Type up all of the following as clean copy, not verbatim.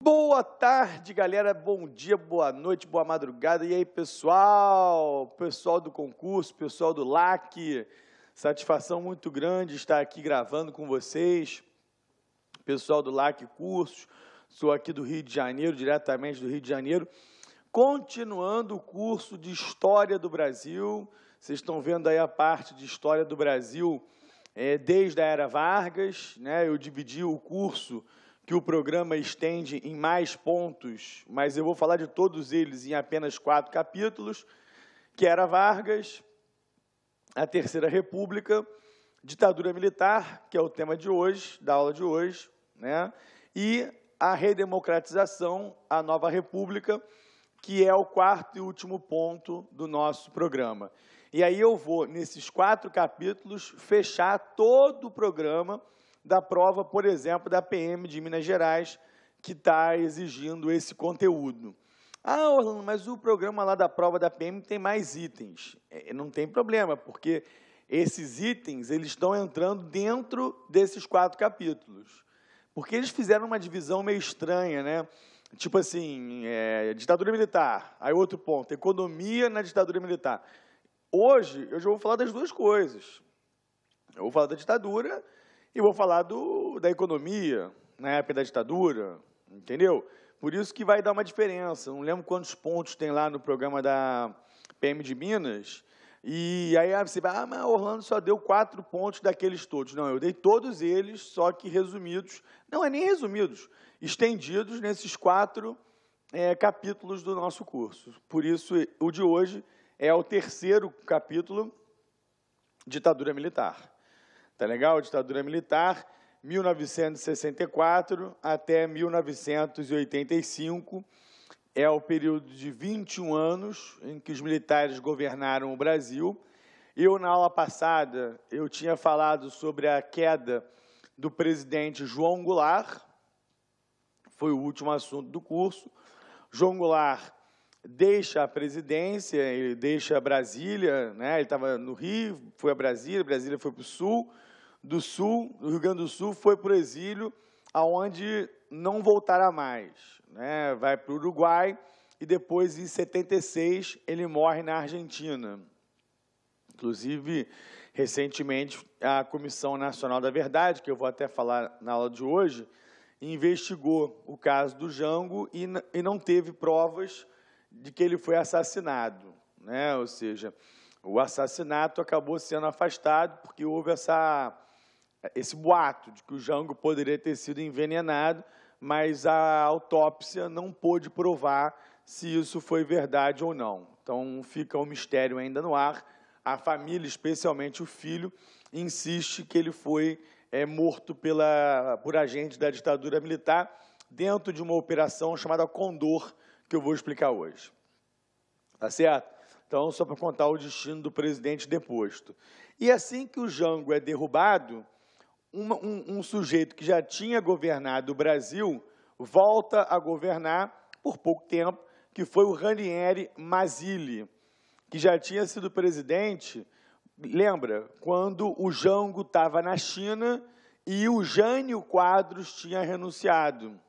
Boa tarde, galera. Bom dia, boa noite, boa madrugada. E aí, pessoal? Pessoal do concurso, pessoal do LAC. Satisfação muito grande estar aqui gravando com vocês. Pessoal do LAC Cursos. Sou aqui do Rio de Janeiro, diretamente do Rio de Janeiro. Continuando o curso de História do Brasil. Vocês estão vendo aí a parte de História do Brasil desde a Era Vargas, né? Eu dividi o curso que o programa estende em mais pontos, mas eu vou falar de todos eles em apenas 4 capítulos, que era Vargas, a Terceira República, ditadura militar, que é o tema de hoje, da aula de hoje, né? E a redemocratização, a nova república, que é o 4º e último ponto do nosso programa. E aí eu vou, nesses 4 capítulos, fechar todo o programa da prova, por exemplo, da PM de Minas Gerais, que está exigindo esse conteúdo. Ah, Orlando, mas o programa lá da prova da PM tem mais itens. Não tem problema, porque esses itens eles estão entrando dentro desses 4 capítulos. Porque eles fizeram uma divisão meio estranha, né? Tipo assim, ditadura militar, aí outro ponto, economia na ditadura militar. Hoje, eu já vou falar das duas coisas. Eu vou falar da ditadura e vou falar da economia na época da ditadura, entendeu? Por isso que vai dar uma diferença. Não lembro quantos pontos tem lá no programa da PM de Minas. E aí você vai, mas Orlando só deu 4 pontos daqueles todos. Não, eu dei todos eles, só que resumidos. Não é nem resumidos, estendidos nesses 4 capítulos do nosso curso. Por isso, o de hoje é o 3º capítulo, ditadura militar. Tá legal? Ditadura militar, 1964 até 1985, é o período de 21 anos em que os militares governaram o Brasil. Eu, na aula passada, eu tinha falado sobre a queda do presidente João Goulart, foi o último assunto do curso. João Goulart deixa a presidência, ele deixa Brasília, né? Ele estava no Rio, foi a Brasília, Brasília foi para o Sul, do Rio Grande do Sul foi para o exílio, aonde não voltará mais, né? Vai para o Uruguai e depois, em 76, ele morre na Argentina. Inclusive, recentemente, a Comissão Nacional da Verdade, que eu vou até falar na aula de hoje, investigou o caso do Jango e não teve provas de que ele foi assassinado, né? Ou seja, o assassinato acabou sendo afastado porque houve esse boato de que o Jango poderia ter sido envenenado, mas a autópsia não pôde provar se isso foi verdade ou não. Então, fica um mistério ainda no ar. A família, especialmente o filho, insiste que ele foi morto por agentes da ditadura militar dentro de uma operação chamada Condor, que eu vou explicar hoje. Tá certo? Então, só para contar o destino do presidente deposto. E assim que o Jango é derrubado, um sujeito que já tinha governado o Brasil volta a governar por pouco tempo, que foi o Ranieri Mazzilli, que já tinha sido presidente, lembra, quando o Jango estava na China e o Jânio Quadros tinha renunciado.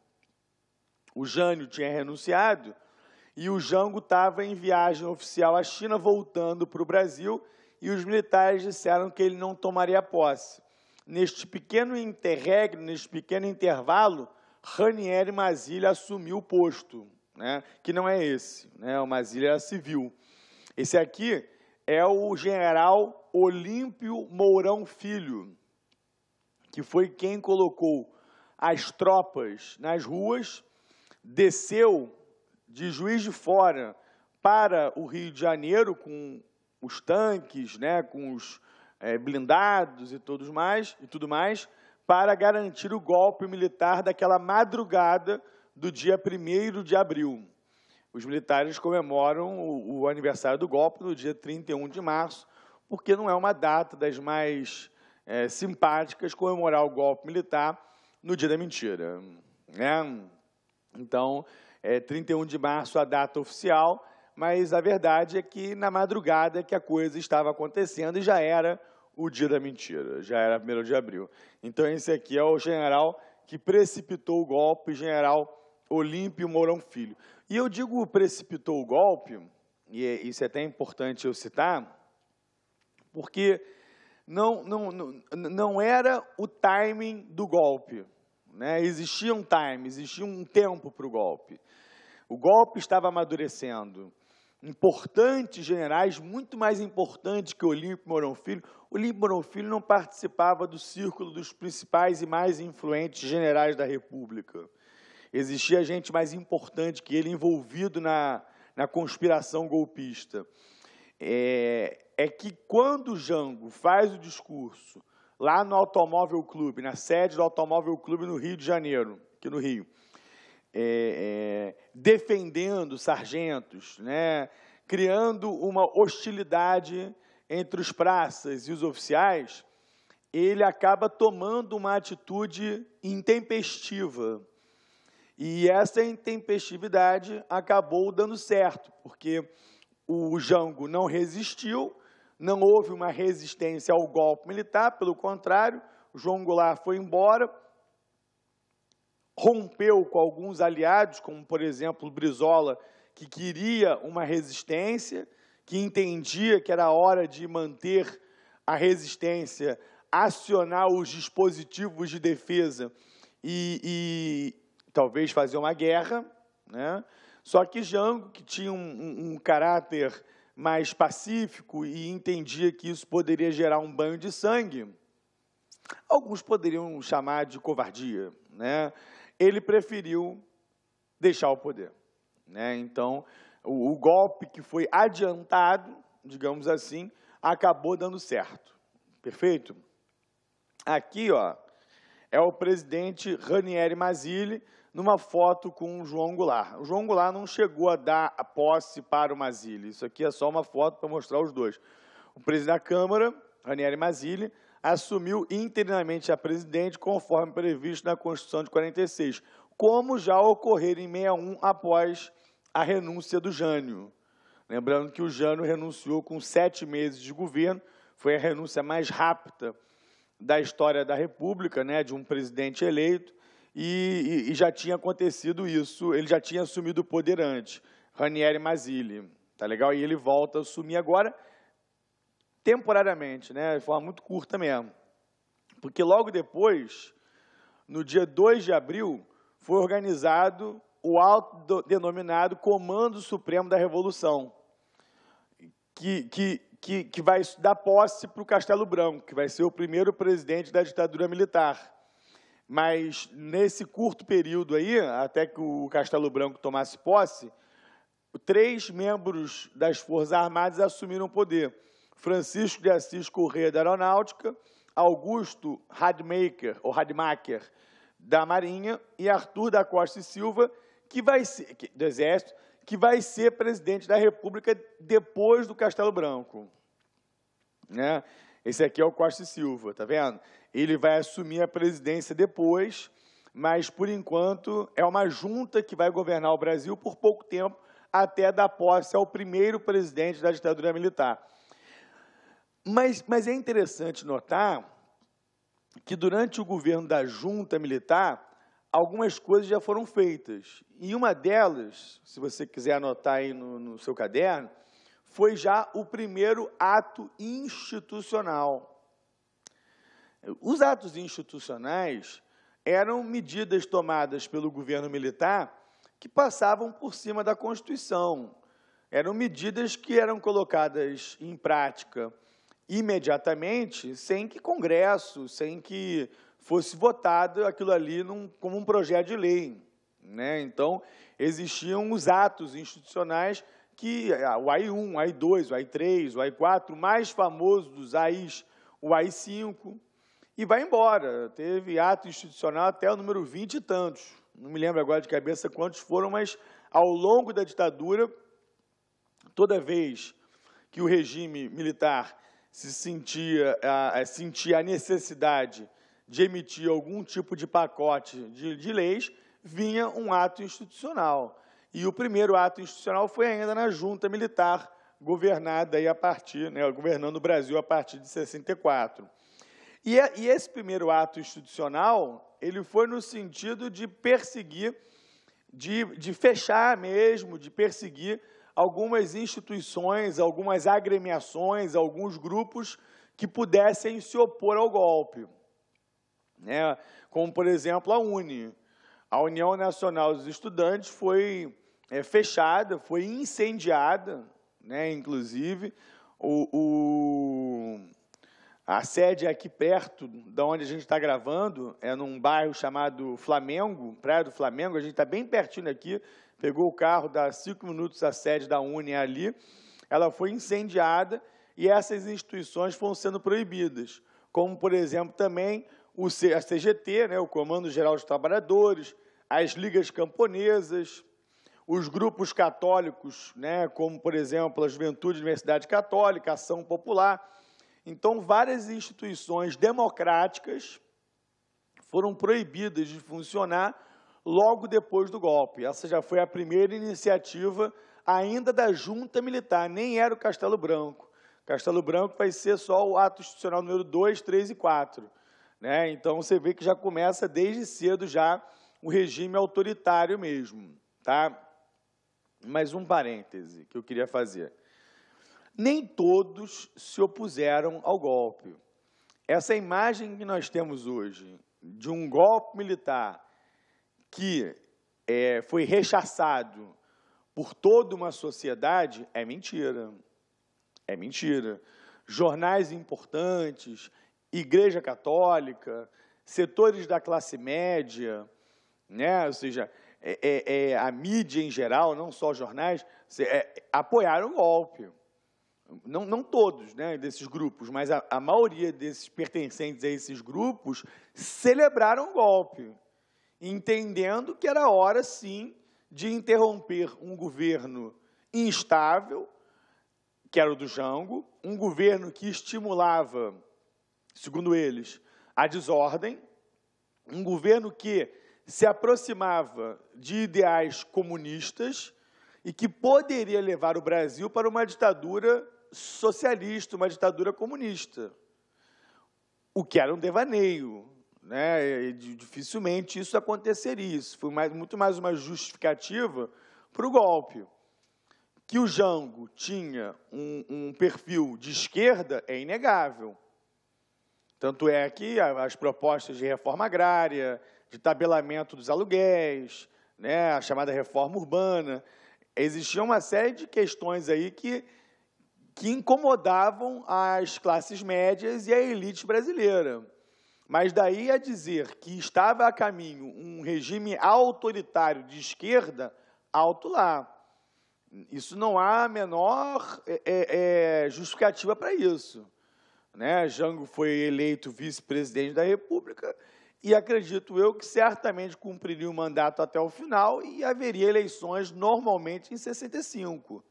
O Jânio tinha renunciado e o Jango estava em viagem oficial à China, voltando para o Brasil, e os militares disseram que ele não tomaria posse. Neste pequeno interregno, neste pequeno intervalo, Ranieri Mazzilli assumiu o posto, né, que não é esse, né, o Mazzilli era civil. Esse aqui é o general Olímpio Mourão Filho, que foi quem colocou as tropas nas ruas, desceu de Juiz de Fora para o Rio de Janeiro com os tanques, né, com os blindados e tudo mais, para garantir o golpe militar daquela madrugada do dia 1º de abril. Os militares comemoram o aniversário do golpe no dia 31 de março, porque não é uma data das mais simpáticas comemorar o golpe militar no dia da mentira, né? Então, 31 de março a data oficial, mas a verdade é que na madrugada que a coisa estava acontecendo e já era o dia da mentira, já era 1º de abril. Então, esse aqui é o general que precipitou o golpe, general Olímpio Mourão Filho. E eu digo precipitou o golpe, e isso é até importante eu citar, porque não era o timing do golpe, né? Existia um time, existia um tempo para o golpe. O golpe estava amadurecendo. Importantes generais, muito mais importantes que Olímpio Mourão Filho. Olímpio Mourão Filho não participava do círculo dos principais e mais influentes generais da República. Existia gente mais importante que ele envolvido na conspiração golpista. É que quando o Jango faz o discurso lá no Automóvel Clube, na sede do Automóvel Clube no Rio de Janeiro, aqui no Rio, defendendo sargentos, né, criando uma hostilidade entre os praças e os oficiais, ele acaba tomando uma atitude intempestiva. E essa intempestividade acabou dando certo, porque o Jango não resistiu, não houve uma resistência ao golpe militar, pelo contrário, o João Goulart foi embora, rompeu com alguns aliados, como, por exemplo, o Brizola, que queria uma resistência, que entendia que era hora de manter a resistência, acionar os dispositivos de defesa e talvez fazer uma guerra, né? Só que Jango, que tinha um caráter mais pacífico e entendia que isso poderia gerar um banho de sangue, alguns poderiam chamar de covardia, né? Ele preferiu deixar o poder, né? Então, o golpe que foi adiantado, digamos assim, acabou dando certo. Perfeito? Aqui, ó, é o presidente Ranieri Mazzilli, numa foto com o João Goulart. O João Goulart não chegou a dar a posse para o Mazzilli. Isso aqui é só uma foto para mostrar os dois. O presidente da Câmara, Ranieri Mazzilli, assumiu interinamente a presidente, conforme previsto na Constituição de 46, como já ocorreu em 61 após a renúncia do Jânio. Lembrando que o Jânio renunciou com 7 meses de governo, foi a renúncia mais rápida da história da República, né, de um presidente eleito, e já tinha acontecido isso, ele já tinha assumido o poder antes, Ranieri Mazzilli, tá legal? E ele volta a assumir agora, temporariamente, né, de forma muito curta mesmo, porque logo depois, no dia 2 de abril, foi organizado o autodenominado Comando Supremo da Revolução, que vai dar posse para o Castelo Branco, que vai ser o primeiro presidente da ditadura militar. Mas, nesse curto período aí, até que o Castelo Branco tomasse posse, 3 membros das Forças Armadas assumiram o poder. Francisco de Assis Corrêa, da Aeronáutica, Augusto Rademacher, da Marinha, e Arthur da Costa e Silva, do Exército, que vai ser presidente da República depois do Castelo Branco, né? Esse aqui é o Costa e Silva, tá vendo? Ele vai assumir a presidência depois, mas, por enquanto, é uma junta que vai governar o Brasil por pouco tempo, até dar posse ao primeiro presidente da ditadura militar. Mas é interessante notar que, durante o governo da junta militar, algumas coisas já foram feitas. E uma delas, se você quiser anotar aí no seu caderno, foi já o primeiro ato institucional. Os atos institucionais eram medidas tomadas pelo governo militar que passavam por cima da Constituição. Eram medidas que eram colocadas em prática imediatamente, sem que Congresso, sem que fosse votado aquilo ali como um projeto de lei, né? Então, existiam os atos institucionais que o AI-1, o AI-2, o AI-3, o AI-4, o mais famoso dos AIs, o AI-5, e vai embora. Teve ato institucional até o número 20 e tantos. Não me lembro agora de cabeça quantos foram, mas ao longo da ditadura, toda vez que o regime militar sentia a necessidade de emitir algum tipo de pacote de leis, vinha um ato institucional. E o primeiro ato institucional foi ainda na junta militar, governada aí governando o Brasil a partir de 64. E esse primeiro ato institucional, ele foi no sentido de perseguir de fechar mesmo, de perseguir algumas instituições, algumas agremiações, alguns grupos que pudessem se opor ao golpe, né? Como, por exemplo, a UNE. A União Nacional dos Estudantes foi fechada, foi incendiada, né? Inclusive, a sede é aqui perto, da onde a gente está gravando, é num bairro chamado Flamengo, Praia do Flamengo, a gente está bem pertinho aqui, pegou o carro, dá 5 minutos a sede da UNE ali, ela foi incendiada e essas instituições foram sendo proibidas, como, por exemplo, também a CGT, né, o Comando Geral dos Trabalhadores, as ligas camponesas, os grupos católicos, né, como, por exemplo, a Juventude Universidade Católica, a Ação Popular. Então, várias instituições democráticas foram proibidas de funcionar logo depois do golpe. Essa já foi a primeira iniciativa ainda da junta militar, nem era o Castelo Branco. Castelo Branco vai ser só o ato institucional número 2, 3 e 4. Né? Então, você vê que já começa desde cedo já o regime autoritário mesmo. Tá? Mais um parêntese que eu queria fazer. Nem todos se opuseram ao golpe. Essa imagem que nós temos hoje de um golpe militar que foi rechaçado por toda uma sociedade é mentira. É mentira. Jornais importantes, Igreja Católica, setores da classe média, né? Ou seja, a mídia em geral, não só jornais, apoiaram o golpe. Não todos, né, desses grupos, mas a maioria desses pertencentes a esses grupos celebraram o golpe, entendendo que era hora, sim, de interromper um governo instável, que era o do Jango, um governo que estimulava, segundo eles, a desordem, um governo que se aproximava de ideais comunistas e que poderia levar o Brasil para uma ditadura socialista, uma ditadura comunista, o que era um devaneio, né? Dificilmente isso aconteceria. Isso foi muito mais uma justificativa para o golpe. Que o Jango tinha um perfil de esquerda é inegável. Tanto é que as propostas de reforma agrária, de tabelamento dos aluguéis, né, a chamada reforma urbana, existia uma série de questões aí que incomodavam as classes médias e a elite brasileira. Mas daí a dizer que estava a caminho um regime autoritário de esquerda, alto lá. Isso não há a menor justificativa para isso. Né? Jango foi eleito vice-presidente da República e acredito eu que certamente cumpriria o mandato até o final e haveria eleições normalmente em 65.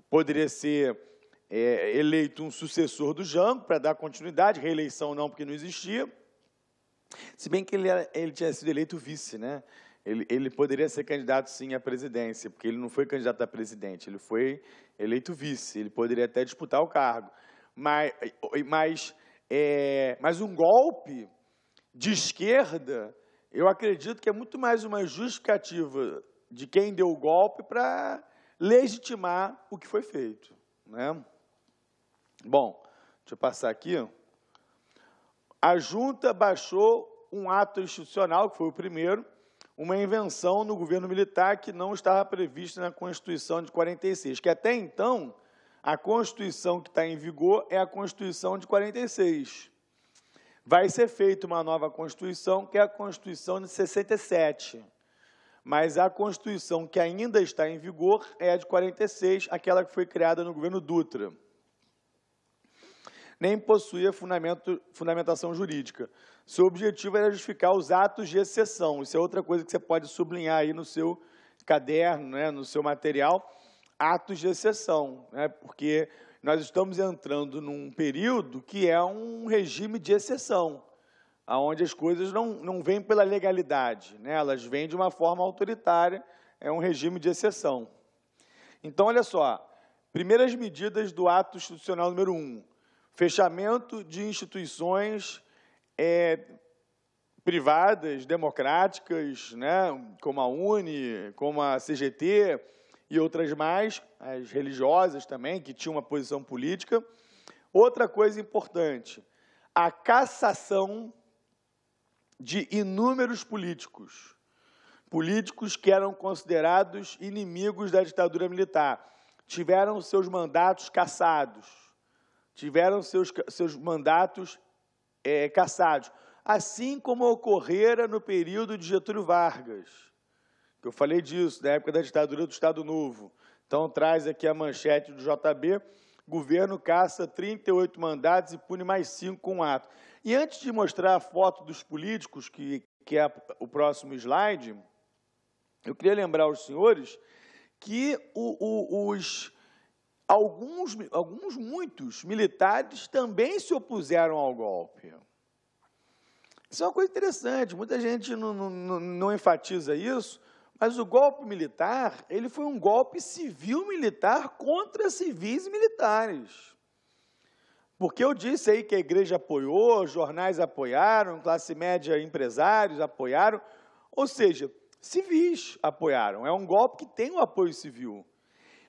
Poderia ser eleito um sucessor do Jango para dar continuidade, reeleição não, porque não existia, se bem que ele tinha sido eleito vice, né? Ele poderia ser candidato, sim, à presidência, porque ele não foi candidato a presidente, ele foi eleito vice, ele poderia até disputar o cargo. Mas um golpe de esquerda, eu acredito que é muito mais uma justificativa de quem deu o golpe para legitimar o que foi feito. Né? Bom, deixa eu passar aqui. A junta baixou um ato institucional, que foi o primeiro, uma invenção no governo militar que não estava prevista na Constituição de 46, que até então, a Constituição que está em vigor é a Constituição de 46. Vai ser feita uma nova Constituição, que é a Constituição de 67. Mas a Constituição que ainda está em vigor é a de 46, aquela que foi criada no governo Dutra. Nem possuía fundamentação jurídica. Seu objetivo era justificar os atos de exceção. Isso é outra coisa que você pode sublinhar aí no seu caderno, né, no seu material, atos de exceção, né, porque nós estamos entrando num período que é um regime de exceção, onde as coisas não vêm pela legalidade, né, elas vêm de uma forma autoritária, é um regime de exceção. Então, olha só, primeiras medidas do ato institucional número 1, fechamento de instituições privadas, democráticas, né, como a UNE, como a CGT e outras mais, as religiosas também, que tinham uma posição política. Outra coisa importante, a cassação de inúmeros políticos que eram considerados inimigos da ditadura militar, tiveram seus mandatos cassados, tiveram seus mandatos cassados, assim como ocorrera no período de Getúlio Vargas, que eu falei disso, na época da ditadura do Estado Novo. Então, traz aqui a manchete do JB, governo caça 38 mandatos e pune mais 5 com ato. E antes de mostrar a foto dos políticos, que é o próximo slide, eu queria lembrar aos senhores que muitos militares também se opuseram ao golpe. Isso é uma coisa interessante, muita gente não enfatiza isso, mas o golpe militar, ele foi um golpe civil-militar contra civis e militares. Porque eu disse aí que a igreja apoiou, jornais apoiaram, classe média, empresários apoiaram, ou seja, civis apoiaram. É um golpe que tem o apoio civil.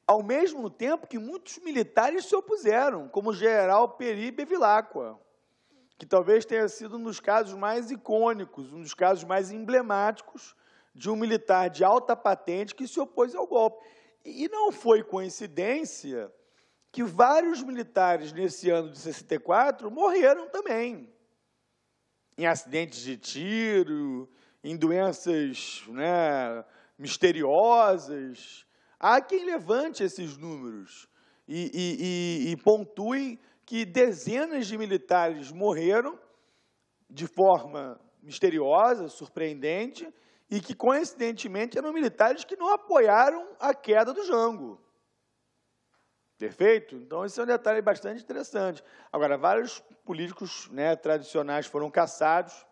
Ao mesmo tempo que muitos militares se opuseram, como o general Peri Bevilacqua, que talvez tenha sido um dos casos mais icônicos, um dos casos mais emblemáticos de um militar de alta patente que se opôs ao golpe. E não foi coincidência que vários militares, nesse ano de 64, morreram também, em acidentes de tiro, em doenças, né, misteriosas. Há quem levante esses números e pontue que dezenas de militares morreram de forma misteriosa, surpreendente, e que, coincidentemente, eram militares que não apoiaram a queda do Jango. Perfeito? Então, esse é um detalhe bastante interessante. Agora, vários políticos, né, tradicionais foram cassados.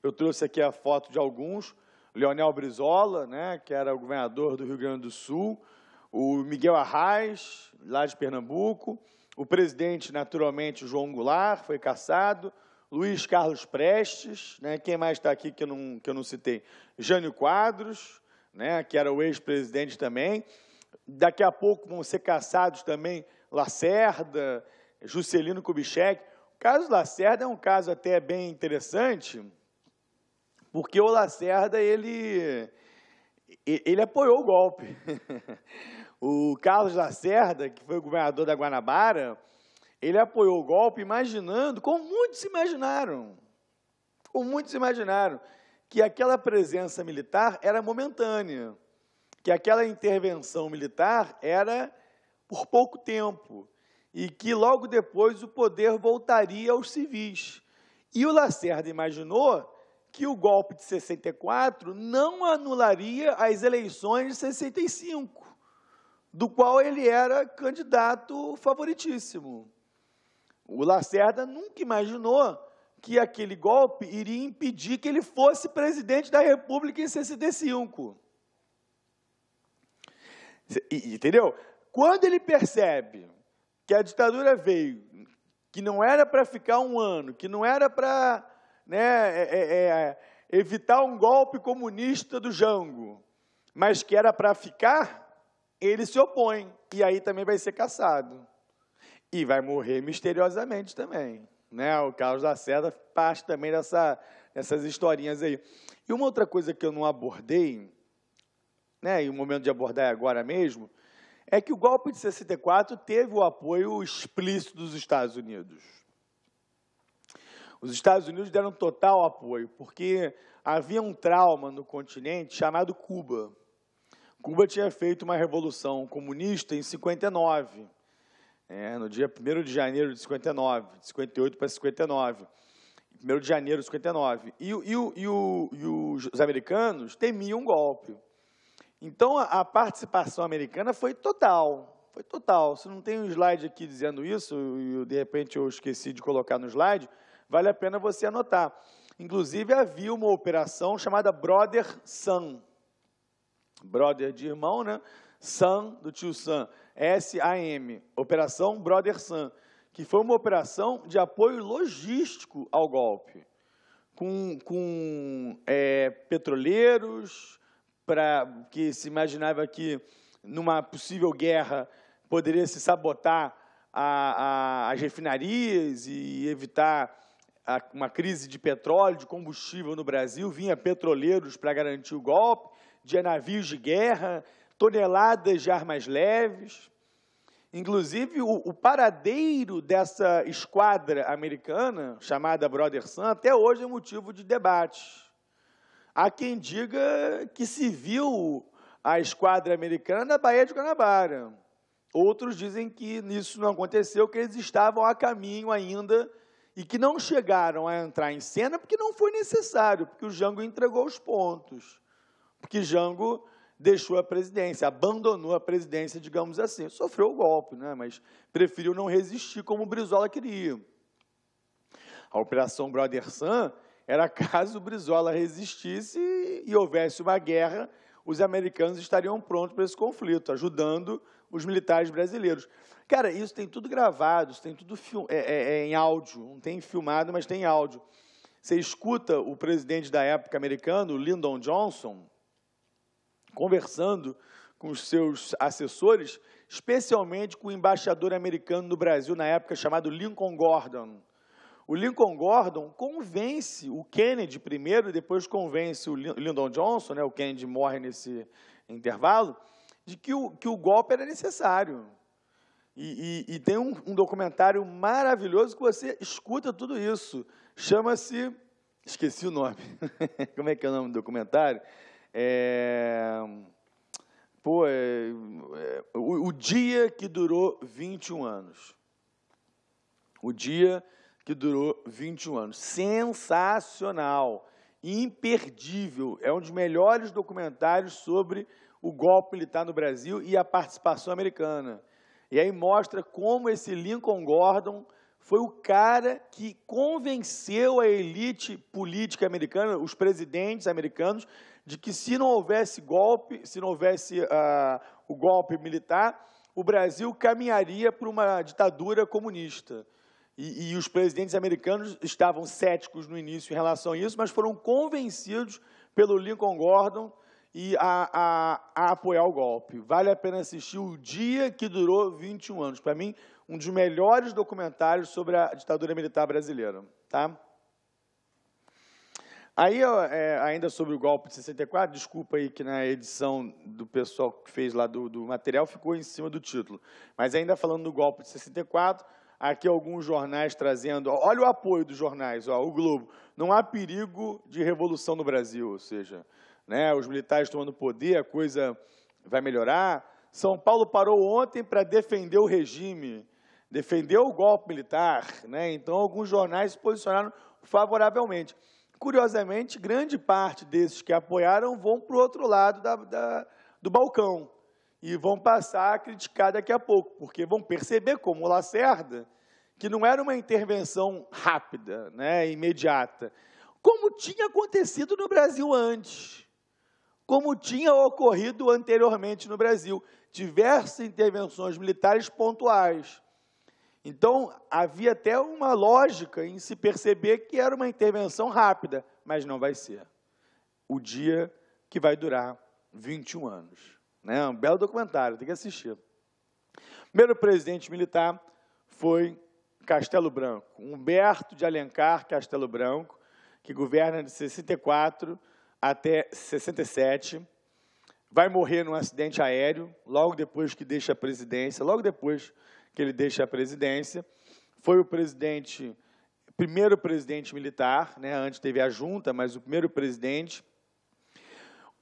Eu trouxe aqui a foto de alguns. Leonel Brizola, né, que era o governador do Rio Grande do Sul, o Miguel Arraes, lá de Pernambuco, o presidente, naturalmente, o João Goulart, foi cassado, Luiz Carlos Prestes, né, quem mais está aqui que eu não citei? Jânio Quadros, né, que era o ex-presidente também. Daqui a pouco vão ser cassados também Lacerda, Juscelino Kubitschek. O caso Lacerda é um caso até bem interessante, porque o Lacerda, ele apoiou o golpe. O Carlos Lacerda, que foi o governador da Guanabara, ele apoiou o golpe imaginando, como muitos imaginaram, que aquela presença militar era momentânea, que aquela intervenção militar era por pouco tempo, e que logo depois o poder voltaria aos civis. E o Lacerda imaginou que o golpe de 64 não anularia as eleições de 65, do qual ele era candidato favoritíssimo. O Lacerda nunca imaginou que aquele golpe iria impedir que ele fosse presidente da República em 65. Entendeu? Quando ele percebe que a ditadura veio, que não era para ficar um ano, que não era para, né, evitar um golpe comunista do Jango, mas que era para ficar, ele se opõe, e aí também vai ser cassado. E vai morrer misteriosamente também, né? O Carlos Lacerda parte também dessas historinhas aí. E uma outra coisa que eu não abordei, né, e o momento de abordar é agora mesmo, é que o golpe de 64 teve o apoio explícito dos Estados Unidos. Os Estados Unidos deram total apoio, porque havia um trauma no continente chamado Cuba. Cuba tinha feito uma revolução comunista em 59, no dia 1º de janeiro de 59, de 58 para 59, 1º de janeiro de 59. E os americanos temiam um golpe. Então, a participação americana foi total, foi total. Se não tem um slide aqui dizendo isso, e de repente eu esqueci de colocar no slide, vale a pena você anotar. Inclusive, havia uma operação chamada Brother Sun. Brother de irmão, né? Sam, do tio Sam. S-A-M. Operação Brother Sun, que foi uma operação de apoio logístico ao golpe. com petroleiros, que se imaginava que, numa possível guerra, poderia se sabotar as refinarias e evitar uma crise de petróleo, de combustível no Brasil. Vinha petroleiros para garantir o golpe, de navios de guerra, toneladas de armas leves. Inclusive, o paradeiro dessa esquadra americana, chamada Brother Sun, até hoje é motivo de debate. Há quem diga que se viu a esquadra americana na Baía de Guanabara. Outros dizem que isso não aconteceu, que eles estavam a caminho ainda e que não chegaram a entrar em cena porque não foi necessário, porque o Jango entregou os pontos, porque Jango deixou a presidência, abandonou a presidência, digamos assim. Sofreu o golpe, né? Mas preferiu não resistir como o Brizola queria. A Operação Brother Sun era caso o Brizola resistisse e houvesse uma guerra, os americanos estariam prontos para esse conflito, ajudando os militares brasileiros. Cara, isso tem tudo gravado, isso tem tudo em áudio, não tem filmado, mas tem áudio. Você escuta o presidente da época americano, Lyndon Johnson, conversando com os seus assessores, especialmente com o embaixador americano no Brasil, na época, chamado Lincoln Gordon. O Lincoln Gordon convence o Kennedy primeiro, e depois convence o Lyndon Johnson, né, o Kennedy morre nesse intervalo, de que o golpe era necessário. E tem um documentário maravilhoso que você escuta tudo isso. Chama-se... Esqueci o nome. Como é que é o nome do documentário? O Dia que Durou 21 Anos. O Dia que Durou 21 Anos. Sensacional, imperdível. É um dos melhores documentários sobre o golpe militar no Brasil e a participação americana. E aí mostra como esse Lincoln Gordon foi o cara que convenceu a elite política americana, os presidentes americanos, de que se não houvesse golpe, se não houvesse o golpe militar, o Brasil caminharia para uma ditadura comunista. E os presidentes americanos estavam céticos no início em relação a isso, mas foram convencidos pelo Lincoln Gordon a apoiar o golpe. Vale a pena assistir O Dia que Durou 21 Anos. Para mim, um dos melhores documentários sobre a ditadura militar brasileira. Tá? Aí, ainda sobre o golpe de 64, desculpa aí que na edição do pessoal que fez lá do material ficou em cima do título, mas ainda falando do golpe de 64, aqui alguns jornais trazendo, olha o apoio dos jornais, o Globo, não há perigo de revolução no Brasil, ou seja, né, os militares tomando poder, a coisa vai melhorar. São Paulo parou ontem para defender o regime, defender o golpe militar, né? Então alguns jornais se posicionaram favoravelmente. Curiosamente, grande parte desses que apoiaram vão para o outro lado do balcão e vão passar a criticar daqui a pouco, porque vão perceber, como o Lacerda, que não era uma intervenção rápida, né, imediata, como tinha acontecido no Brasil antes, como tinha ocorrido anteriormente no Brasil, diversas intervenções militares pontuais. Então, havia até uma lógica em se perceber que era uma intervenção rápida, mas não vai ser. O dia que vai durar 21 anos. Né? Um belo documentário, tem que assistir. O primeiro presidente militar foi Castelo Branco, Humberto de Alencar Castelo Branco, que governa de 64 até 67, vai morrer num acidente aéreo, logo depois que deixa a presidência, logo depois que ele deixa a presidência. Foi o primeiro presidente militar, né? Antes teve a junta, mas o primeiro presidente.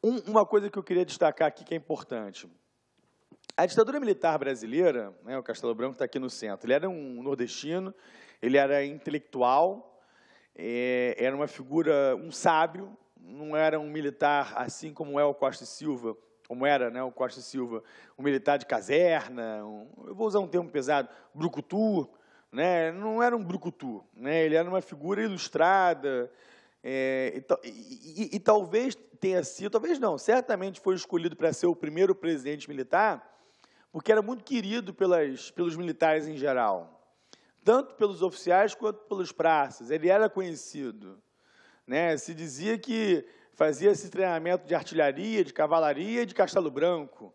Uma coisa que eu queria destacar aqui que é importante. A ditadura militar brasileira, né, o Castelo Branco está aqui no centro, ele era um nordestino, ele era intelectual, era uma figura, um sábio, não era um militar assim como é o Costa e Silva, como era, né, o Costa e Silva, um militar de caserna, eu vou usar um termo pesado, brucutu, né, não era um brucutu, né, ele era uma figura ilustrada, e talvez tenha sido, talvez não, certamente foi escolhido para ser o primeiro presidente militar, porque era muito querido pelos militares em geral, tanto pelos oficiais quanto pelos praças, ele era conhecido. né? Se dizia que fazia esse treinamento de artilharia, de cavalaria e de Castelo Branco.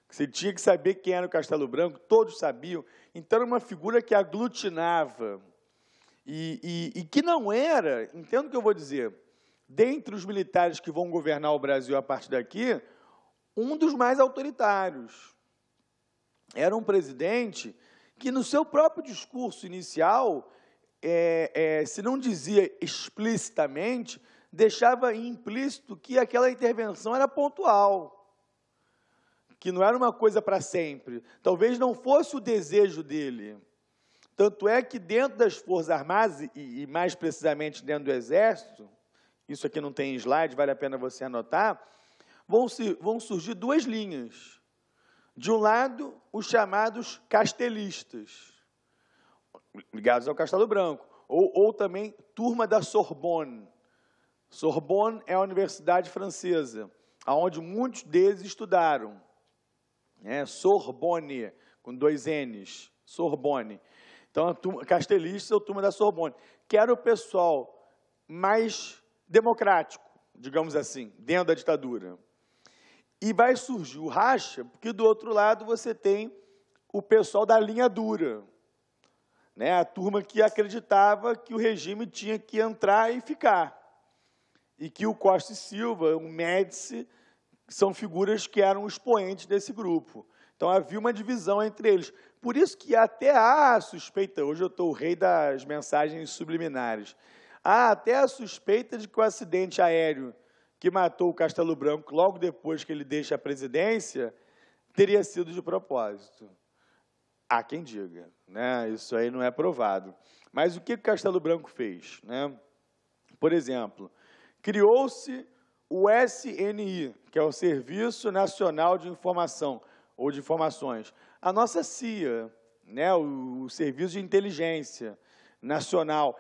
Você tinha que saber quem era o Castelo Branco, todos sabiam. Então, era uma figura que aglutinava e que não era, entendo o que eu vou dizer, dentre os militares que vão governar o Brasil a partir daqui, um dos mais autoritários. Era um presidente que, no seu próprio discurso inicial, se não dizia explicitamente, deixava implícito que aquela intervenção era pontual, que não era uma coisa para sempre. Talvez não fosse o desejo dele. Tanto é que dentro das Forças Armadas, e mais precisamente dentro do Exército, isso aqui não tem slide, vale a pena você anotar, vão surgir duas linhas. De um lado, os chamados castelistas, ligados ao Castelo Branco, ou também turma da Sorbonne. Sorbonne é a universidade francesa, onde muitos deles estudaram. Sorbonne, com 2 N's, Sorbonne. Então, a castelista é a turma da Sorbonne, que era o pessoal mais democrático, digamos assim, dentro da ditadura. E vai surgir o racha, porque do outro lado você tem o pessoal da linha dura, né? A turma que acreditava que o regime tinha que entrar e ficar. E que o Costa e Silva, o Médici, são figuras que eram expoentes desse grupo. Então, havia uma divisão entre eles. Por isso que até há a suspeita, hoje eu estou o rei das mensagens subliminares, há até a suspeita de que o acidente aéreo que matou o Castelo Branco logo depois que ele deixa a presidência, teria sido de propósito. Há quem diga, né? Isso aí não é provado. Mas o que o Castelo Branco fez, né? Por exemplo, criou-se o SNI, que é o Serviço Nacional de Informação, ou de Informações. A nossa CIA, né? O Serviço de Inteligência Nacional.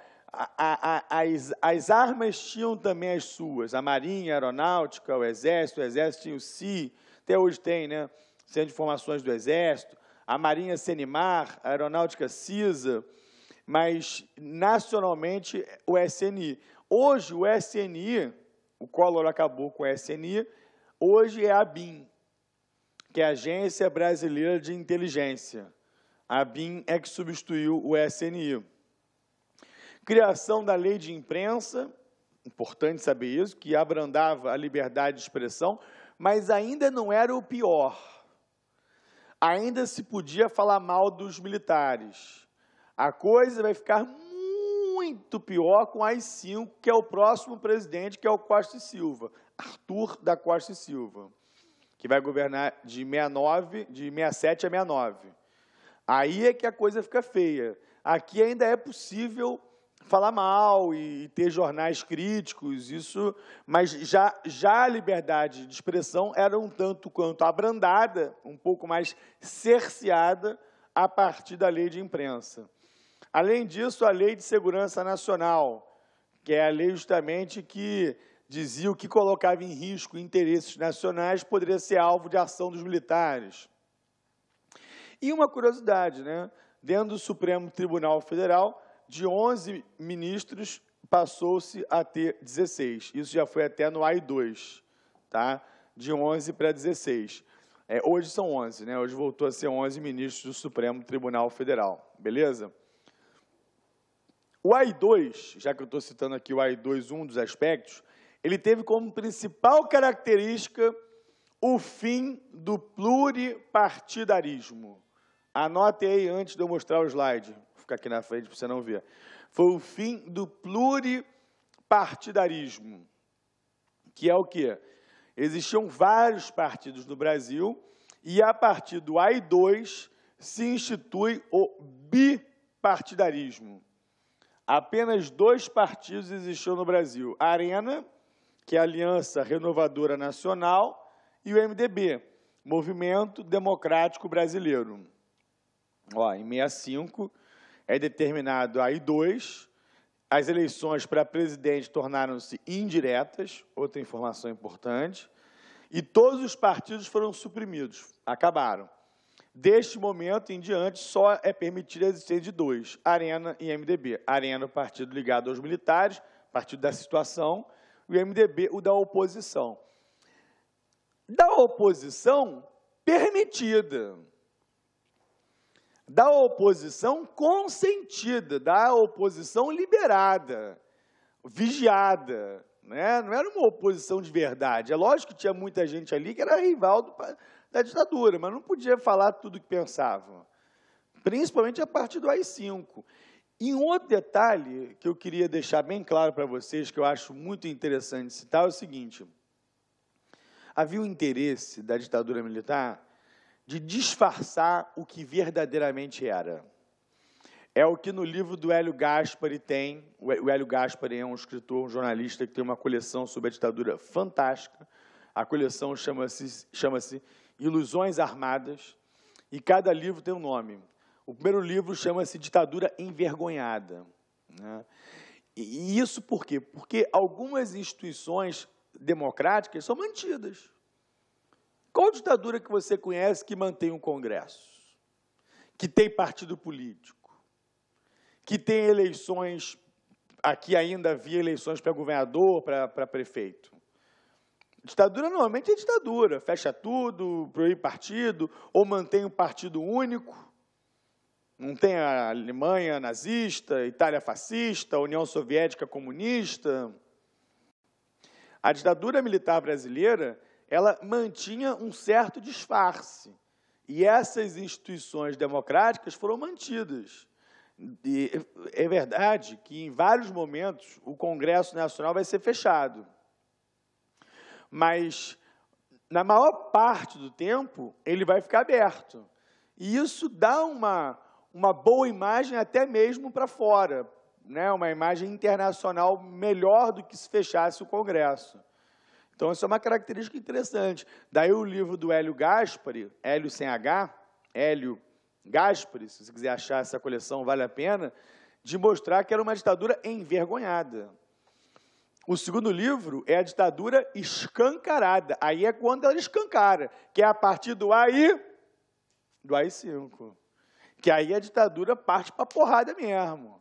As armas tinham também as suas, a Marinha, a Aeronáutica, o Exército tinha o CI, até hoje tem, né? Centro de Informações do Exército, a Marinha CENIMAR, a Aeronáutica CISA, mas nacionalmente o SNI. Hoje o SNI, o Collor acabou com o SNI, hoje é a ABIN, que é a Agência Brasileira de Inteligência. A ABIN é que substituiu o SNI. Criação da lei de imprensa, importante saber isso, que abrandava a liberdade de expressão, mas ainda não era o pior. Ainda se podia falar mal dos militares. A coisa vai ficar muito pior com AI-5, que é o próximo presidente, que é o Costa e Silva, Arthur da Costa e Silva, que vai governar de 67 a 69. Aí é que a coisa fica feia. Aqui ainda é possível falar mal e ter jornais críticos, isso, mas já a liberdade de expressão era um tanto quanto abrandada, um pouco mais cerceada a partir da lei de imprensa. Além disso, a Lei de Segurança Nacional, que é a lei justamente que dizia o que colocava em risco interesses nacionais poderia ser alvo de ação dos militares. E uma curiosidade, né? Dentro do Supremo Tribunal Federal, de 11 ministros, passou-se a ter 16. Isso já foi até no AI-2, tá? De 11 para 16. Hoje são 11, né? Hoje voltou a ser 11 ministros do Supremo Tribunal Federal, beleza? O AI-2, já que eu estou citando aqui o AI-2, um dos aspectos, ele teve como principal característica o fim do pluripartidarismo. Anote aí antes de eu mostrar o slide. Ficar aqui na frente para você não ver. Foi o fim do pluripartidarismo, que é o quê? Existiam vários partidos no Brasil e, a partir do AI-2, se institui o bipartidarismo. Apenas 2 partidos existiam no Brasil. A Arena, que é a Aliança Renovadora Nacional, e o MDB, Movimento Democrático Brasileiro. Em 65, é determinado AI-2, as eleições para presidente tornaram-se indiretas, outra informação importante, e todos os partidos foram suprimidos, acabaram. Deste momento em diante, só é permitida a existência de 2, Arena e MDB. Arena, o partido ligado aos militares, partir da situação, e o MDB, o da oposição. Da oposição permitida, da oposição consentida, da oposição liberada, vigiada, né? Não era uma oposição de verdade. É lógico que tinha muita gente ali que era rival da ditadura, mas não podia falar tudo o que pensava, principalmente a partir do AI-5. E um outro detalhe que eu queria deixar bem claro para vocês, que eu acho muito interessante citar, é o seguinte: havia um interesse da ditadura militar de disfarçar o que verdadeiramente era. É o que no livro do Hélio Gaspari tem. O Hélio Gaspari é um escritor, um jornalista que tem uma coleção sobre a ditadura fantástica. A coleção chama-se Ilusões Armadas, e cada livro tem um nome. O primeiro livro chama-se Ditadura Envergonhada, né? E isso por quê? Porque algumas instituições democráticas são mantidas. Qual ditadura que você conhece que mantém um Congresso? Que tem partido político? Que tem eleições, aqui ainda havia eleições para governador, para prefeito? Ditadura normalmente é ditadura, fecha tudo, proíbe partido, ou mantém um partido único. Não tem a Alemanha nazista, Itália fascista, União Soviética comunista. A ditadura militar brasileira, ela mantinha um certo disfarce. E essas instituições democráticas foram mantidas. E é verdade que, em vários momentos, o Congresso Nacional vai ser fechado. Mas, na maior parte do tempo, ele vai ficar aberto. E isso dá uma boa imagem até mesmo para fora, né? Uma imagem internacional melhor do que se fechasse o Congresso. Então, isso é uma característica interessante. Daí o livro do Hélio Gaspari, Hélio sem H, Hélio Gaspari, se você quiser achar essa coleção, vale a pena, de mostrar que era uma ditadura envergonhada. O segundo livro é a ditadura escancarada. Aí é quando ela escancara, que é a partir do AI-5. Que aí a ditadura parte para a porrada mesmo.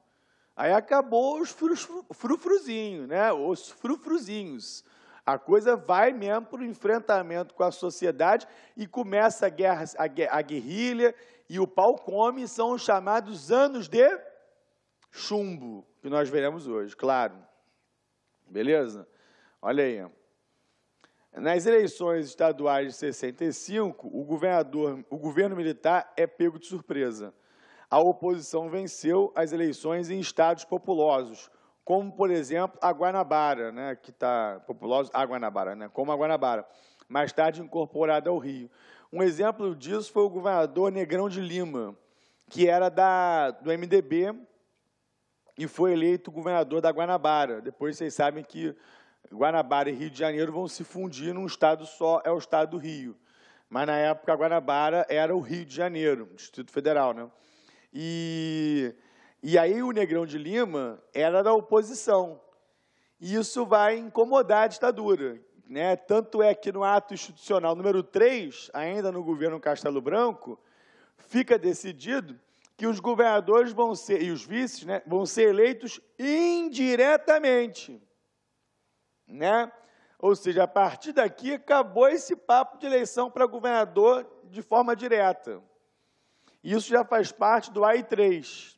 Aí acabou os frufruzinhos, né? Os frufruzinhos. A coisa vai mesmo para o enfrentamento com a sociedade e começa a guerrilha e o pau come, são os chamados anos de chumbo, que nós veremos hoje, claro. Beleza? Olha aí. Nas eleições estaduais de 65, o governo militar é pego de surpresa. A oposição venceu as eleições em estados populosos, como, por exemplo, a Guanabara, né, que está populoso, a Guanabara, né, como a Guanabara, mais tarde incorporada ao Rio. Um exemplo disso foi o governador Negrão de Lima, que era do MDB e foi eleito governador da Guanabara. Depois vocês sabem que Guanabara e Rio de Janeiro vão se fundir num estado só, é o estado do Rio. Mas, na época, a Guanabara era o Rio de Janeiro, Distrito Federal, né? E aí o Negrão de Lima era da oposição. E isso vai incomodar a ditadura, né? Tanto é que no ato institucional número 3, ainda no governo Castelo Branco, fica decidido que os governadores vão ser, e os vices, né, vão ser eleitos indiretamente, né? Ou seja, a partir daqui acabou esse papo de eleição para governador de forma direta. Isso já faz parte do AI-3,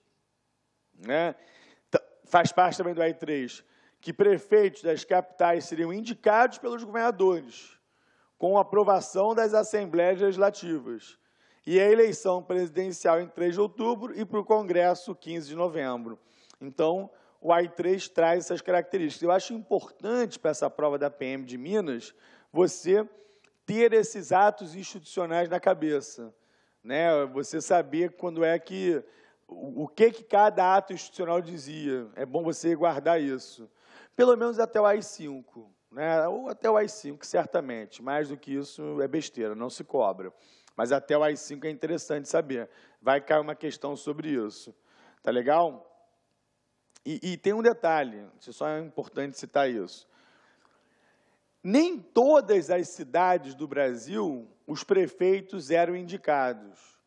né? Faz parte também do AI-3, que prefeitos das capitais seriam indicados pelos governadores, com aprovação das assembleias legislativas, e a eleição presidencial em 3 de outubro e para o Congresso 15 de novembro. Então, o AI-3 traz essas características. Eu acho importante para essa prova da PM de Minas você ter esses atos institucionais na cabeça, né? Você saber quando é que o que cada ato institucional dizia. É bom você guardar isso. Pelo menos até o AI-5, né? Ou até o AI-5, certamente. Mais do que isso é besteira, não se cobra. Mas até o AI-5 é interessante saber. Vai cair uma questão sobre isso. Tá legal? E tem um detalhe, só é importante citar isso. Nem todas as cidades do Brasil, os prefeitos eram indicados.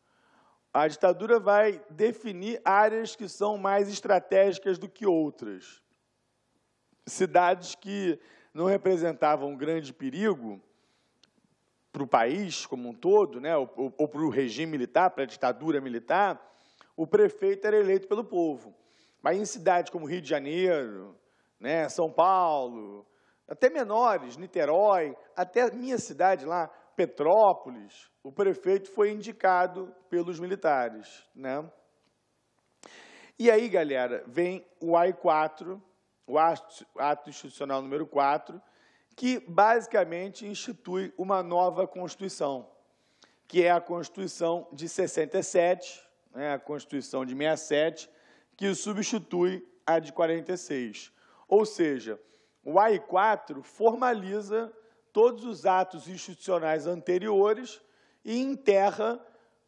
A ditadura vai definir áreas que são mais estratégicas do que outras. cidades que não representavam um grande perigo para o país como um todo, né, ou para o regime militar, para a ditadura militar, o prefeito era eleito pelo povo. Mas em cidades como Rio de Janeiro, né, São Paulo, até menores, Niterói, até minha cidade lá, Petrópolis, o prefeito foi indicado pelos militares, né? E aí, galera, vem o AI-4, o Ato Institucional número 4, que basicamente institui uma nova Constituição, que é a Constituição de 67, né, a Constituição de 67, que substitui a de 46. Ou seja, o AI-4 formaliza todos os atos institucionais anteriores e enterra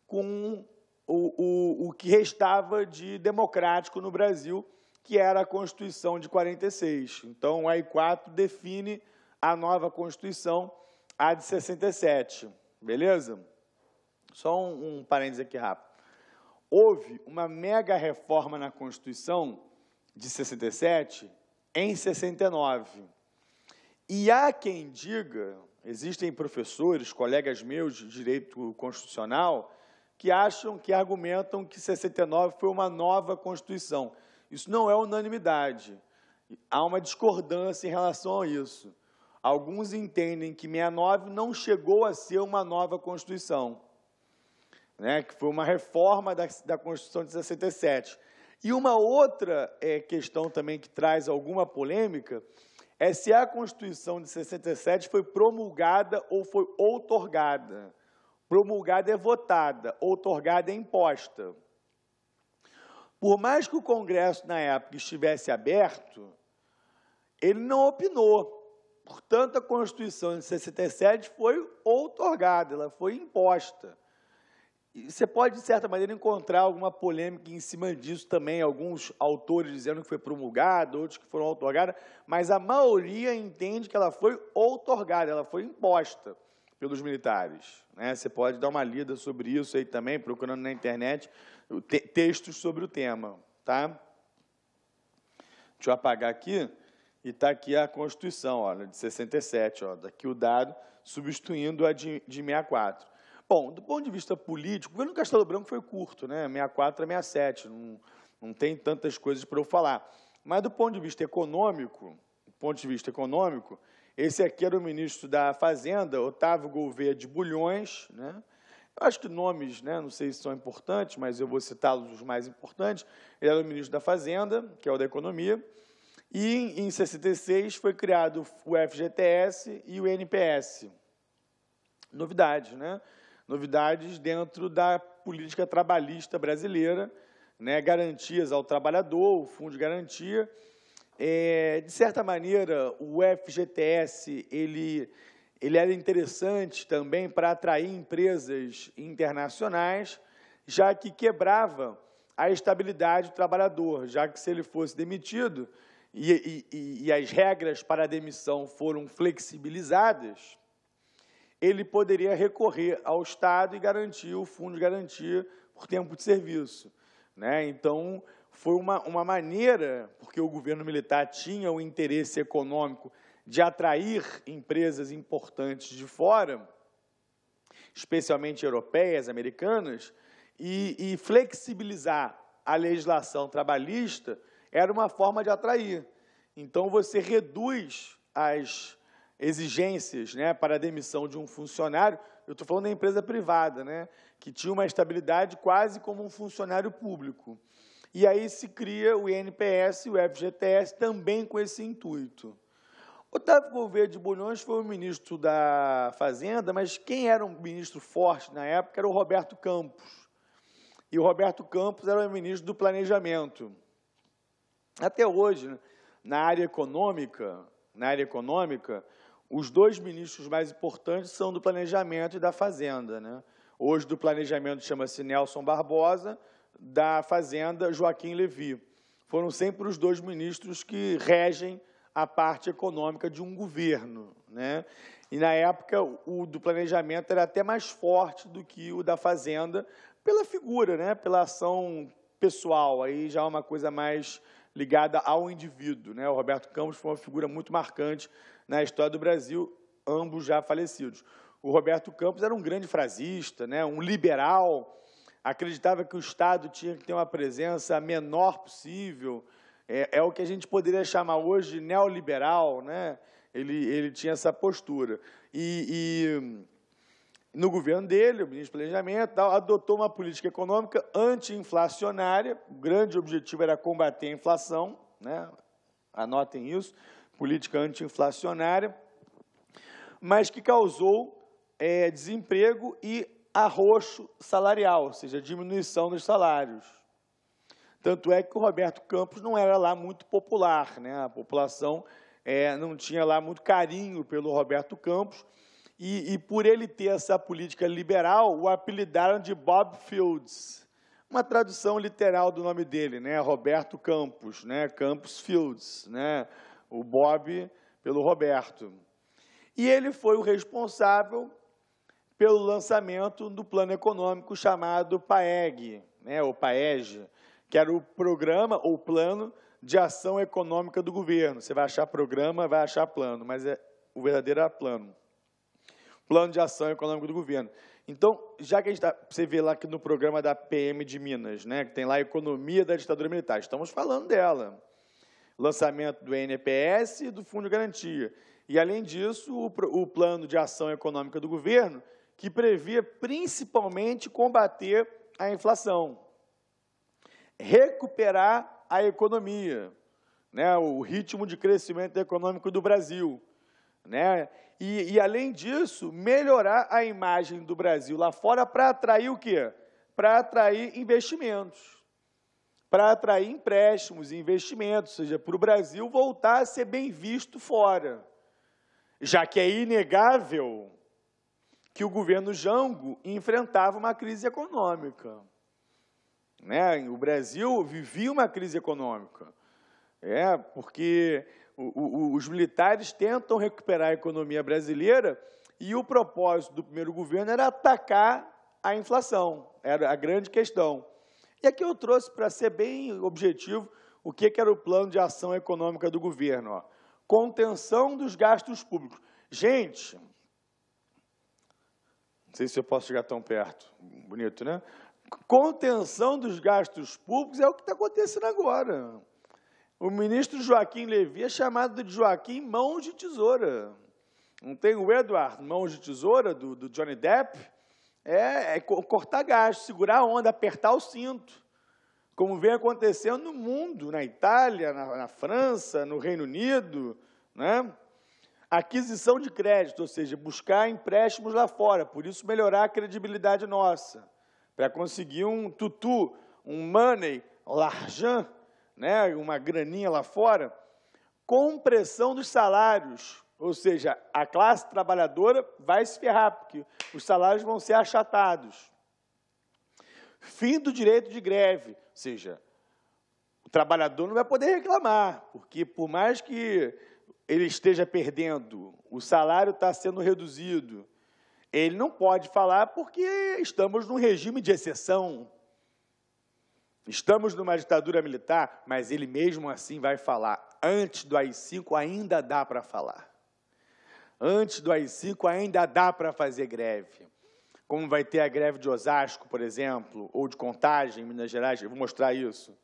com o que restava de democrático no Brasil, que era a Constituição de 46. Então, o AI-4 define a nova Constituição, a de 67. Beleza? Só um parênteses aqui rápido. Houve uma mega reforma na Constituição de 67 em 69. E há quem diga, existem professores, colegas meus de direito constitucional, que argumentam que 69 foi uma nova Constituição. Isso não é unanimidade. Há uma discordância em relação a isso. Alguns entendem que 69 não chegou a ser uma nova Constituição, né, que foi uma reforma da Constituição de 67. E uma outra questão também que traz alguma polêmica é se a Constituição de 67 foi promulgada ou foi outorgada. Promulgada é votada, outorgada é imposta. Por mais que o Congresso, na época, estivesse aberto, ele não opinou. Portanto, a Constituição de 67 foi outorgada, ela foi imposta. E você pode, de certa maneira, encontrar alguma polêmica em cima disso também, alguns autores dizendo que foi promulgada, outros que foram outorgadas, mas a maioria entende que ela foi outorgada, ela foi imposta pelos militares, né? Você pode dar uma lida sobre isso aí também, procurando na internet textos sobre o tema, tá? Deixa eu apagar aqui, e está aqui a Constituição, olha, de 67, ó, daqui o dado, substituindo a de 64. Bom, do ponto de vista político, o governo Castelo Branco foi curto, né? 64 a 67, não tem tantas coisas para eu falar. Mas do ponto de vista econômico, esse aqui era o ministro da Fazenda, Otávio Gouveia de Bulhões, né? Eu acho que nomes, né, não sei se são importantes, mas eu vou citá-los os mais importantes. Ele era o ministro da Fazenda, que é o da Economia, e em 66 foi criado o FGTS e o INPS. Novidades, né? Novidades dentro da política trabalhista brasileira, né? Garantias ao trabalhador, o fundo de garantia. De certa maneira, o FGTS ele era interessante também para atrair empresas internacionais, já que quebrava a estabilidade do trabalhador, já que se ele fosse demitido e as regras para a demissão foram flexibilizadas, ele poderia recorrer ao Estado e garantir o fundo de garantia por tempo de serviço, né? Então, foi uma maneira, porque o governo militar tinha o interesse econômico de atrair empresas importantes de fora, especialmente europeias, americanas, e flexibilizar a legislação trabalhista era uma forma de atrair. Então, você reduz as exigências, né, para a demissão de um funcionário, eu estou falando da empresa privada, né, que tinha uma estabilidade quase como um funcionário público. E aí se cria o INPS e o FGTS também com esse intuito. Otávio Gouveia de Bulhões foi o ministro da Fazenda, mas quem era um ministro forte na época era o Roberto Campos. E o Roberto Campos era o ministro do Planejamento. Até hoje, na área econômica, os dois ministros mais importantes são do Planejamento e da Fazenda, né? Hoje, do Planejamento chama-se Nelson Barbosa, da Fazenda, Joaquim Levy. Foram sempre os dois ministros que regem a parte econômica de um governo, né? E, na época, o do Planejamento era até mais forte do que o da Fazenda, pela figura, né? Pela ação pessoal, aí já é uma coisa mais ligada ao indivíduo, né? O Roberto Campos foi uma figura muito marcante na história do Brasil, ambos já falecidos. O Roberto Campos era um grande frasista, né? Um liberal, acreditava que o Estado tinha que ter uma presença menor possível, é o que a gente poderia chamar hoje de neoliberal, né? Ele tinha essa postura. E no governo dele, o ministro do Planejamento, adotou uma política econômica anti-inflacionária. O grande objetivo era combater a inflação, né? Anotem isso, política anti-inflacionária, mas que causou desemprego e arroxo salarial, ou seja, diminuição dos salários. Tanto é que o Roberto Campos não era lá muito popular, né? A população não tinha lá muito carinho pelo Roberto Campos, e por ele ter essa política liberal, o apelidaram de Bob Fields, uma tradução literal do nome dele, né? Roberto Campos, né? Campos Fields, né? O Bob pelo Roberto. E ele foi o responsável pelo lançamento do plano econômico chamado PAEG, né? O PAEG, que era o programa ou plano de ação econômica do governo. Você vai achar programa, vai achar plano, mas o verdadeiro era plano. Plano de ação econômica do governo. Então, já que a gente você vê lá que no programa da PM de Minas, né, que tem lá a economia da ditadura militar, estamos falando dela. Lançamento do NPS e do Fundo de Garantia. E, além disso, o plano de ação econômica do governo, que previa principalmente combater a inflação, recuperar a economia, né, o ritmo de crescimento econômico do Brasil, né, e, além disso, melhorar a imagem do Brasil lá fora para atrair o quê? Para atrair investimentos, para atrair empréstimos e investimentos, ou seja, para o Brasil voltar a ser bem visto fora, já que é inegável que o governo Jango enfrentava uma crise econômica. Né? O Brasil vivia uma crise econômica, porque os militares tentam recuperar a economia brasileira e o propósito do primeiro governo era atacar a inflação, era a grande questão. E aqui eu trouxe, para ser bem objetivo, o que era o plano de ação econômica do governo. Ó. Contenção dos gastos públicos. Gente, não sei se eu posso chegar tão perto, bonito, né? Contenção dos gastos públicos é o que está acontecendo agora. O ministro Joaquim Levy é chamado de Joaquim Mãos de Tesoura. Não tem o Edward Mãos de Tesoura, do Johnny Depp? Cortar gasto, segurar a onda, apertar o cinto, como vem acontecendo no mundo, na Itália, na França, no Reino Unido, né? Aquisição de crédito, ou seja, buscar empréstimos lá fora, por isso melhorar a credibilidade nossa, para conseguir um tutu, um money, l'argent, né, uma graninha lá fora, compressão dos salários, ou seja, a classe trabalhadora vai se ferrar, porque os salários vão ser achatados. Fim do direito de greve, ou seja, o trabalhador não vai poder reclamar, porque por mais que ele esteja perdendo, o salário está sendo reduzido, ele não pode falar porque estamos num regime de exceção. Estamos numa ditadura militar, mas ele mesmo assim vai falar. Antes do AI-5 ainda dá para falar. Antes do AI-5 ainda dá para fazer greve. Como vai ter a greve de Osasco, por exemplo, ou de Contagem, em Minas Gerais, eu vou mostrar isso.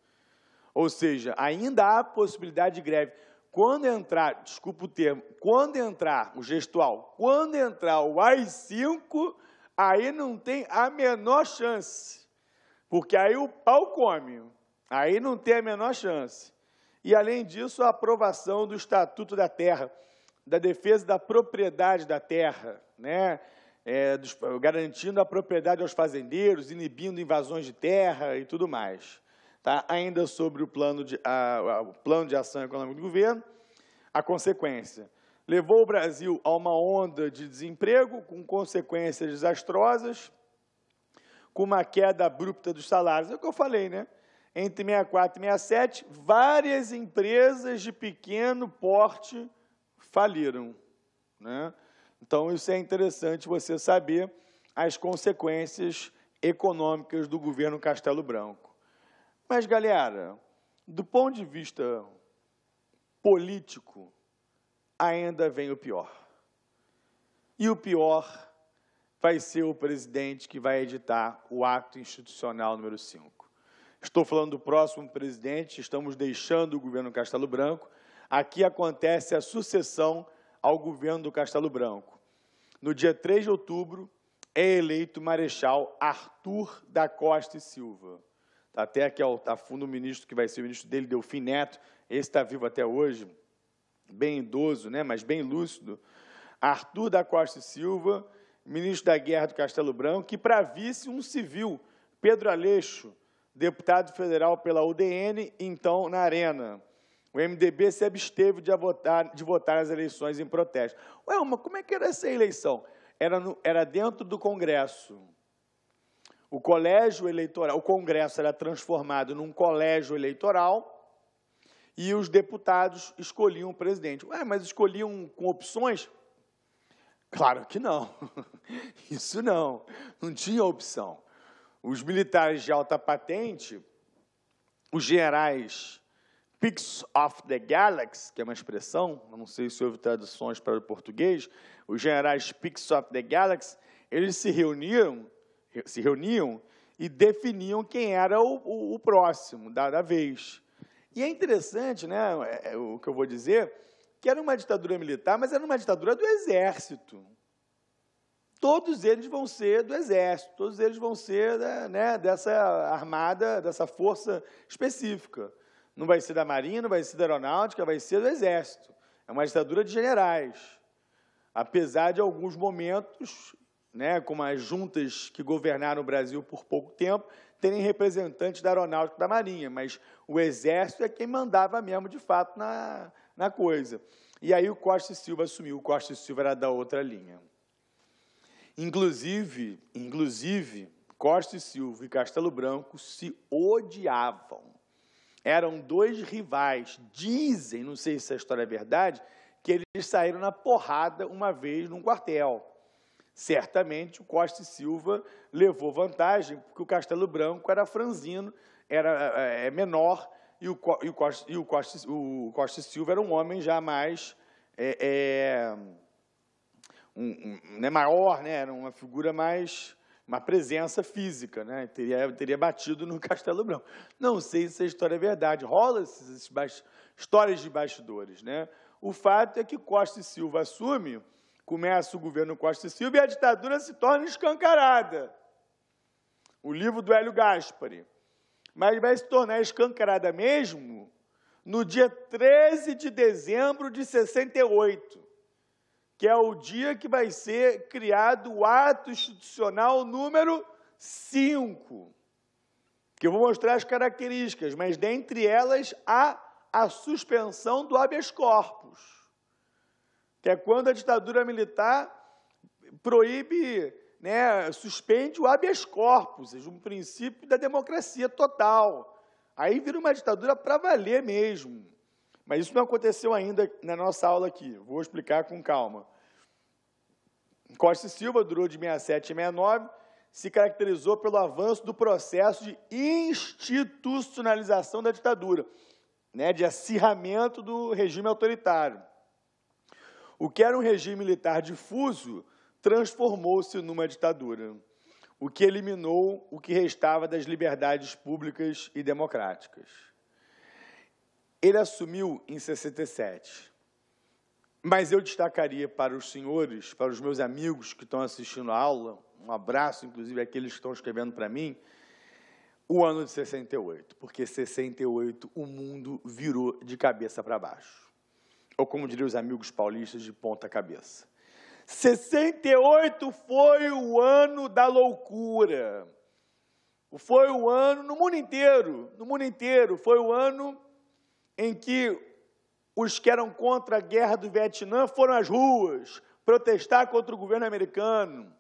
Ou seja, ainda há possibilidade de greve. Quando entrar, desculpa o termo, quando entrar o gestual, quando entrar o AI-5, aí não tem a menor chance. Porque aí o pau come, aí não tem a menor chance. E, além disso, a aprovação do Estatuto da Terra, da defesa da propriedade da terra, né? Garantindo a propriedade aos fazendeiros, inibindo invasões de terra e tudo mais. Tá? Ainda sobre o plano de ação econômica do governo, a consequência. Levou o Brasil a uma onda de desemprego, com consequências desastrosas, com uma queda abrupta dos salários. É o que eu falei, né? Entre 64 e 67, várias empresas de pequeno porte faliram, né? Então, isso é interessante você saber as consequências econômicas do governo Castelo Branco. Mas, galera, Do ponto de vista político, ainda vem o pior. E o pior vai ser o presidente que vai editar o ato institucional número 5. Estou falando do próximo presidente, estamos deixando o governo Castelo Branco. Aqui acontece a sucessão ao governo do Castelo Branco. No dia 3 de outubro, é eleito o Marechal Arthur da Costa e Silva. Até aqui está fundo o ministro, que vai ser o ministro dele, Delfim Neto, esse está vivo até hoje, bem idoso, né, mas bem lúcido. Arthur da Costa e Silva, ministro da Guerra do Castelo Branco, e para vice um civil, Pedro Aleixo, deputado federal pela UDN, então na Arena. O MDB se absteve de votar nas eleições em protesto. Ué, mas como é que era essa eleição? Era dentro do Congresso. O colégio eleitoral, o Congresso era transformado num colégio eleitoral e os deputados escolhiam o presidente. Ué, mas escolhiam com opções? Claro que não. Isso não tinha opção. Os militares de alta patente, os generais Picks of the Galaxy, que é uma expressão, não sei se houve traduções para o português, os generais Picks of the Galaxy, eles se reuniam e definiam quem era o próximo da vez. E é interessante, né, o que eu vou dizer, que era uma ditadura militar, mas era uma ditadura do Exército. Todos eles vão ser do Exército, todos eles vão ser, né, dessa armada, dessa força específica. Não vai ser da Marinha, não vai ser da Aeronáutica, vai ser do Exército. É uma ditadura de generais. Apesar de alguns momentos, né, como as juntas que governaram o Brasil por pouco tempo, terem representantes da Aeronáutica e da Marinha, mas o Exército é quem mandava mesmo, de fato, na coisa. E aí o Costa e Silva assumiu. O Costa e Silva era da outra linha. Inclusive, Costa e Silva e Castelo Branco se odiavam. Eram dois rivais. Dizem, não sei se essa história é verdade, que eles saíram na porrada uma vez num quartel. Certamente, o Costa e Silva levou vantagem, porque o Castelo Branco era franzino, era menor, e o Costa e Silva era um homem já mais maior, né? Era uma figura mais, uma presença física, né? Teria batido no Castelo Branco. Não sei se a história é verdade. Rola essas histórias de bastidores, né? O fato é que Costa e Silva assume, começa o governo Costa e Silva e a ditadura se torna escancarada. O livro do Hélio Gaspari. Mas vai se tornar escancarada mesmo no dia 13 de dezembro de 68, que é o dia que vai ser criado o ato institucional número 5, que eu vou mostrar as características, mas dentre elas há a suspensão do habeas corpus, que é quando a ditadura militar proíbe, né, suspende o habeas corpus, ou seja, um princípio da democracia total. Aí vira uma ditadura para valer mesmo. Mas isso não aconteceu ainda na nossa aula aqui. Vou explicar com calma. Costa e Silva durou de 67 a 69, se caracterizou pelo avanço do processo de institucionalização da ditadura, né, de acirramento do regime autoritário. O que era um regime militar difuso transformou-se numa ditadura, o que eliminou o que restava das liberdades públicas e democráticas. Ele assumiu em 67, mas eu destacaria para os senhores, para os meus amigos que estão assistindo a aula, um abraço, inclusive, àqueles que estão escrevendo para mim, o ano de 68, porque 68 o mundo virou de cabeça para baixo, ou como diriam os amigos paulistas, de ponta cabeça. 68 foi o ano da loucura, foi o ano, no mundo inteiro, foi o ano em que os que eram contra a guerra do Vietnã foram às ruas protestar contra o governo americano.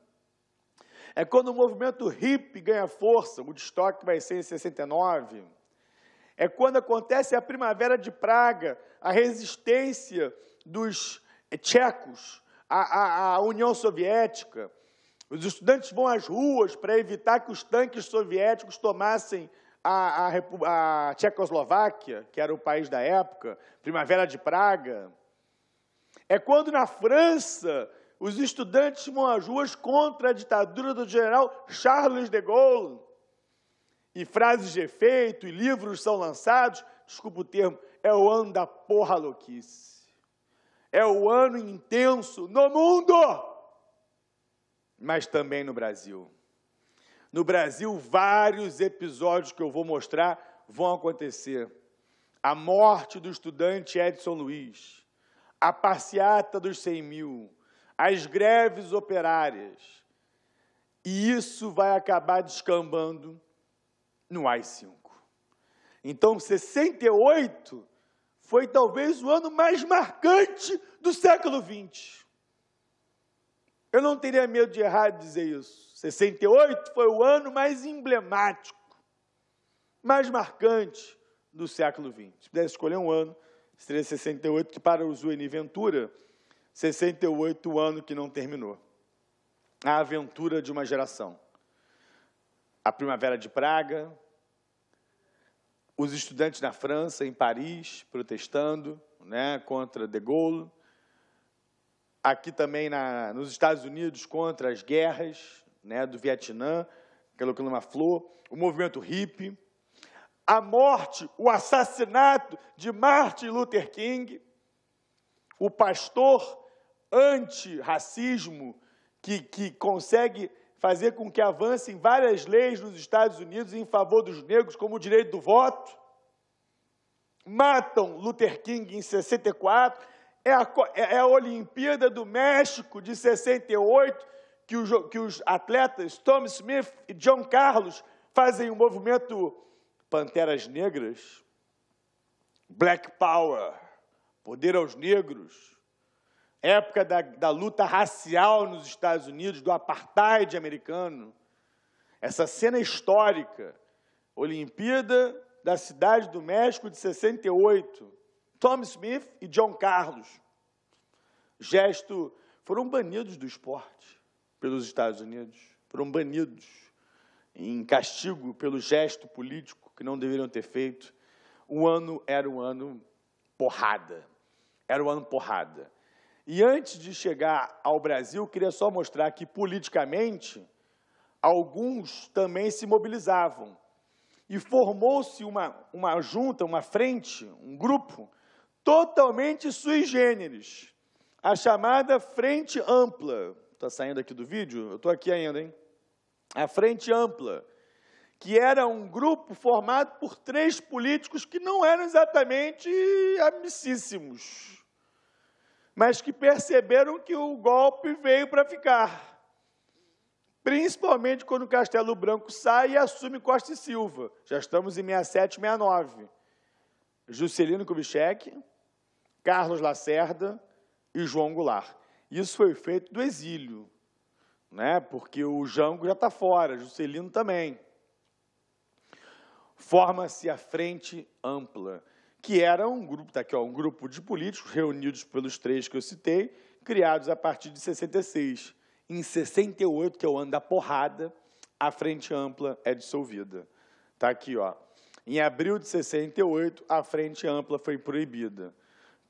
É quando o movimento hippie ganha força, o Woodstock vai ser em 69. É quando acontece a Primavera de Praga, a resistência dos tchecos à União Soviética. Os estudantes vão às ruas para evitar que os tanques soviéticos tomassem a Tchecoslováquia, que era o país da época, Primavera de Praga. É quando, na França, os estudantes vão às ruas contra a ditadura do general Charles de Gaulle. E frases de efeito, e livros são lançados. Desculpa o termo, é o ano da porra louquice. É o ano intenso no mundo, mas também no Brasil. No Brasil, vários episódios que eu vou mostrar vão acontecer. A morte do estudante Edson Luiz, a passeata dos 100 mil, as greves operárias. E isso vai acabar descambando no AI-5. Então, 68 foi talvez o ano mais marcante do século XX. Eu não teria medo de errar de dizer isso. 68 foi o ano mais emblemático, mais marcante do século XX. Se pudesse escolher um ano, seria 68, que para o Zueni Ventura, 68 o ano que não terminou. A aventura de uma geração. A Primavera de Praga, os estudantes na França, em Paris, protestando, né, contra de Gaulle. Aqui também nos Estados Unidos, contra as guerras, né, do Vietnã, aquela clima flor, o movimento hippie, a morte, o assassinato de Martin Luther King, o pastor anti-racismo que consegue fazer com que avancem várias leis nos Estados Unidos em favor dos negros, como o direito do voto. Matam Luther King em 64, é a Olimpíada do México de 68, que os atletas Tom Smith e John Carlos fazem o movimento Panteras Negras, Black Power, poder aos negros, época da luta racial nos Estados Unidos, do apartheid americano, essa cena histórica, Olimpíada da Cidade do México de 68, Tom Smith e John Carlos, foram banidos do esporte pelos Estados Unidos, foram banidos em castigo pelo gesto político que não deveriam ter feito. O ano era um ano porrada, era um ano porrada. E antes de chegar ao Brasil, queria só mostrar que, politicamente, alguns também se mobilizavam. E formou-se uma junta, uma frente, um grupo, totalmente sui generis, a chamada Frente Ampla. Está saindo aqui do vídeo? Eu estou aqui ainda, hein? A Frente Ampla, que era um grupo formado por 3 políticos que não eram exatamente amicíssimos, mas que perceberam que o golpe veio para ficar. Principalmente quando Castelo Branco sai e assume Costa e Silva. Já estamos em 67, 69. Juscelino Kubitschek, Carlos Lacerda e João Goulart. Isso foi feito do exílio, né? Porque o Jango já está fora, Juscelino também. Forma-se a Frente Ampla, que era um grupo, tá aqui, ó, um grupo de políticos reunidos pelos 3 que eu citei, criados a partir de 66. Em 68, que é o ano da porrada, a Frente Ampla é dissolvida. Está aqui, ó. Em abril de 68, a Frente Ampla foi proibida.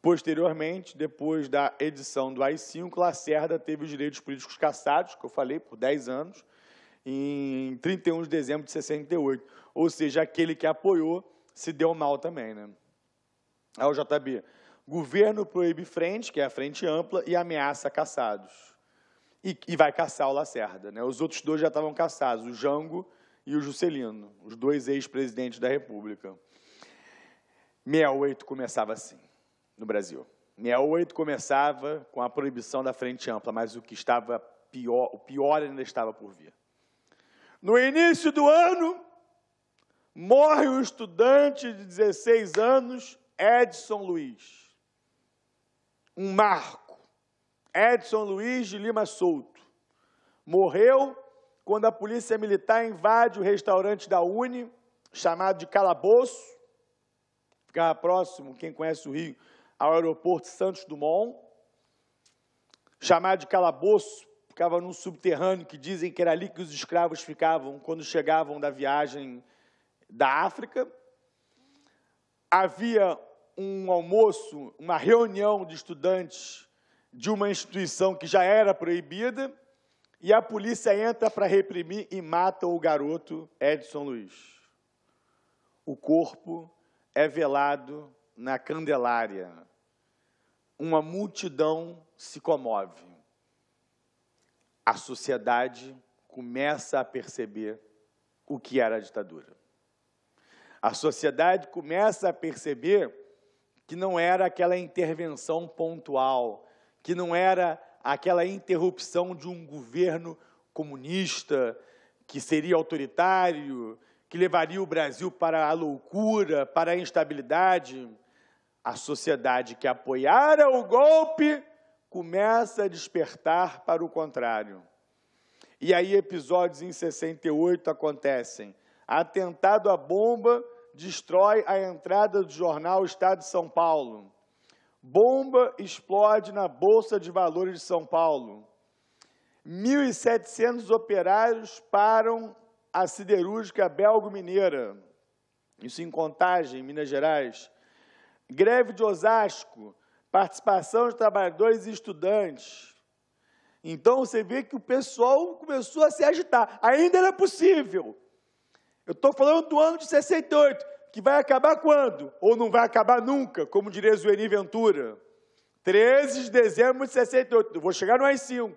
Posteriormente, depois da edição do AI-5, Lacerda teve os direitos políticos cassados, que eu falei, por 10 anos, em 31 de dezembro de 68. Ou seja, aquele que apoiou se deu mal também, né? Ao JB, governo proíbe frente, que é a Frente Ampla, e ameaça cassados. E vai caçar o Lacerda, né? Os outros 2 já estavam caçados, o Jango e o Juscelino, os 2 ex-presidentes da República. 68 começava assim, no Brasil. 68 começava com a proibição da Frente Ampla, mas o pior ainda estava por vir. No início do ano, morre um estudante de 16 anos, Edson Luiz. Um marco. Edson Luiz de Lima Souto. Morreu quando a polícia militar invade o restaurante da Uni, chamado de Calabouço. Ficava próximo, quem conhece o Rio, ao aeroporto Santos Dumont. Chamado de Calabouço, ficava num subterrâneo que dizem que era ali que os escravos ficavam quando chegavam da viagem da África. Havia um almoço, uma reunião de estudantes de uma instituição que já era proibida, e a polícia entra para reprimir e mata o garoto Edson Luiz. O corpo é velado na Candelária. Uma multidão se comove. A sociedade começa a perceber o que era a ditadura. A sociedade começa a perceber que não era aquela intervenção pontual, que não era aquela interrupção de um governo comunista, que seria autoritário, que levaria o Brasil para a loucura, para a instabilidade. A sociedade que apoiara o golpe começa a despertar para o contrário. E aí episódios em 68 acontecem. Atentado à bomba destrói a entrada do jornal Estado de São Paulo. Bomba explode na Bolsa de Valores de São Paulo. 1.700 operários param a siderúrgica belgo-mineira. Isso em Contagem, Minas Gerais. Greve de Osasco, participação de trabalhadores e estudantes. Então, você vê que o pessoal começou a se agitar. Ainda era possível. Eu estou falando do ano de 68, que vai acabar quando? Ou não vai acabar nunca, como diria Zueni Ventura. 13 de dezembro de 68. Eu vou chegar no AI-5.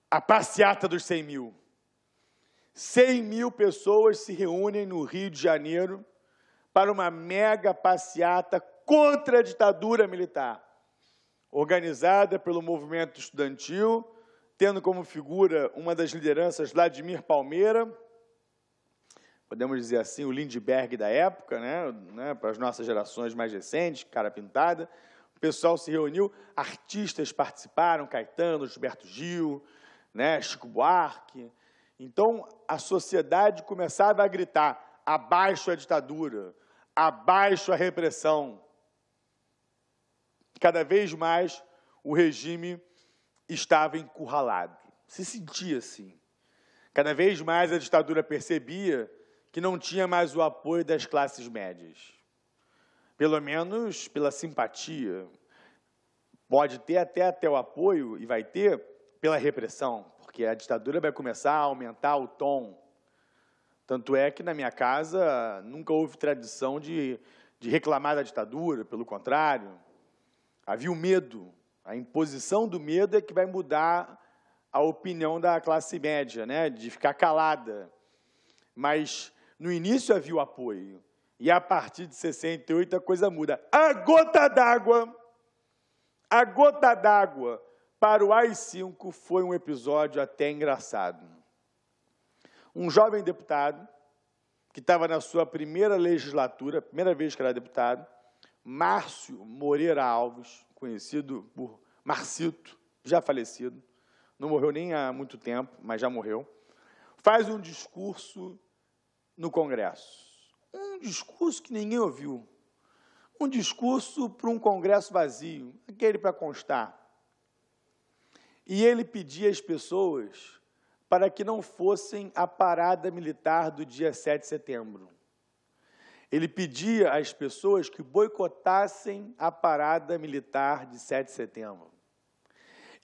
A passeata dos 100 mil. 100 mil pessoas se reúnem no Rio de Janeiro para uma mega passeata contra a ditadura militar, organizada pelo movimento estudantil, tendo como figura uma das lideranças, Vladimir Palmeira, podemos dizer assim, o Lindbergh da época, né, para as nossas gerações mais recentes, cara pintada. O pessoal se reuniu, artistas participaram, Caetano, Gilberto Gil, né, Chico Buarque. Então, a sociedade começava a gritar: abaixo a ditadura, abaixo a repressão. Cada vez mais o regime estava encurralado. Se sentia assim. Cada vez mais a ditadura percebia que não tinha mais o apoio das classes médias. Pelo menos pela simpatia. Pode ter até o apoio, e vai ter, pela repressão, porque a ditadura vai começar a aumentar o tom. Tanto é que, na minha casa, nunca houve tradição de reclamar da ditadura, pelo contrário. Havia o medo. A imposição do medo é que vai mudar a opinião da classe média, né, de ficar calada. Mas, no início, havia o apoio. E, a partir de 68, a coisa muda. A gota d'água para o AI-5 foi um episódio até engraçado. Um jovem deputado, que estava na sua primeira legislatura, primeira vez que era deputado, Márcio Moreira Alves, conhecido por Marcito, já falecido, não morreu nem há muito tempo, mas já morreu, faz um discurso no Congresso. Um discurso que ninguém ouviu. Um discurso para um Congresso vazio, aquele para constar. E ele pedia às pessoas para que não fossem à parada militar do dia 7 de setembro. Ele pedia às pessoas que boicotassem a parada militar de 7 de setembro.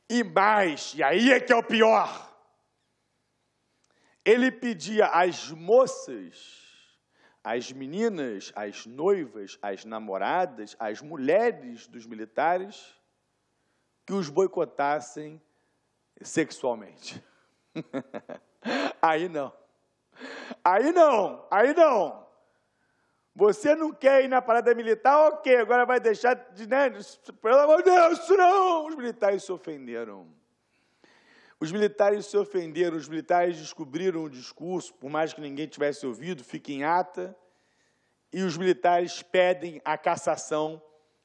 E mais, e aí é que é o pior, ele pedia às moças, às meninas, às noivas, às namoradas, às mulheres dos militares, que os boicotassem sexualmente. Aí não. Aí não. Aí não. Você não quer ir na parada militar? Ok, agora vai deixar de... Né? Pelo amor de Deus, isso não! Os militares se ofenderam. Os militares se ofenderam, os militares descobriram o discurso, por mais que ninguém tivesse ouvido, fica em ata, e os militares pedem a cassação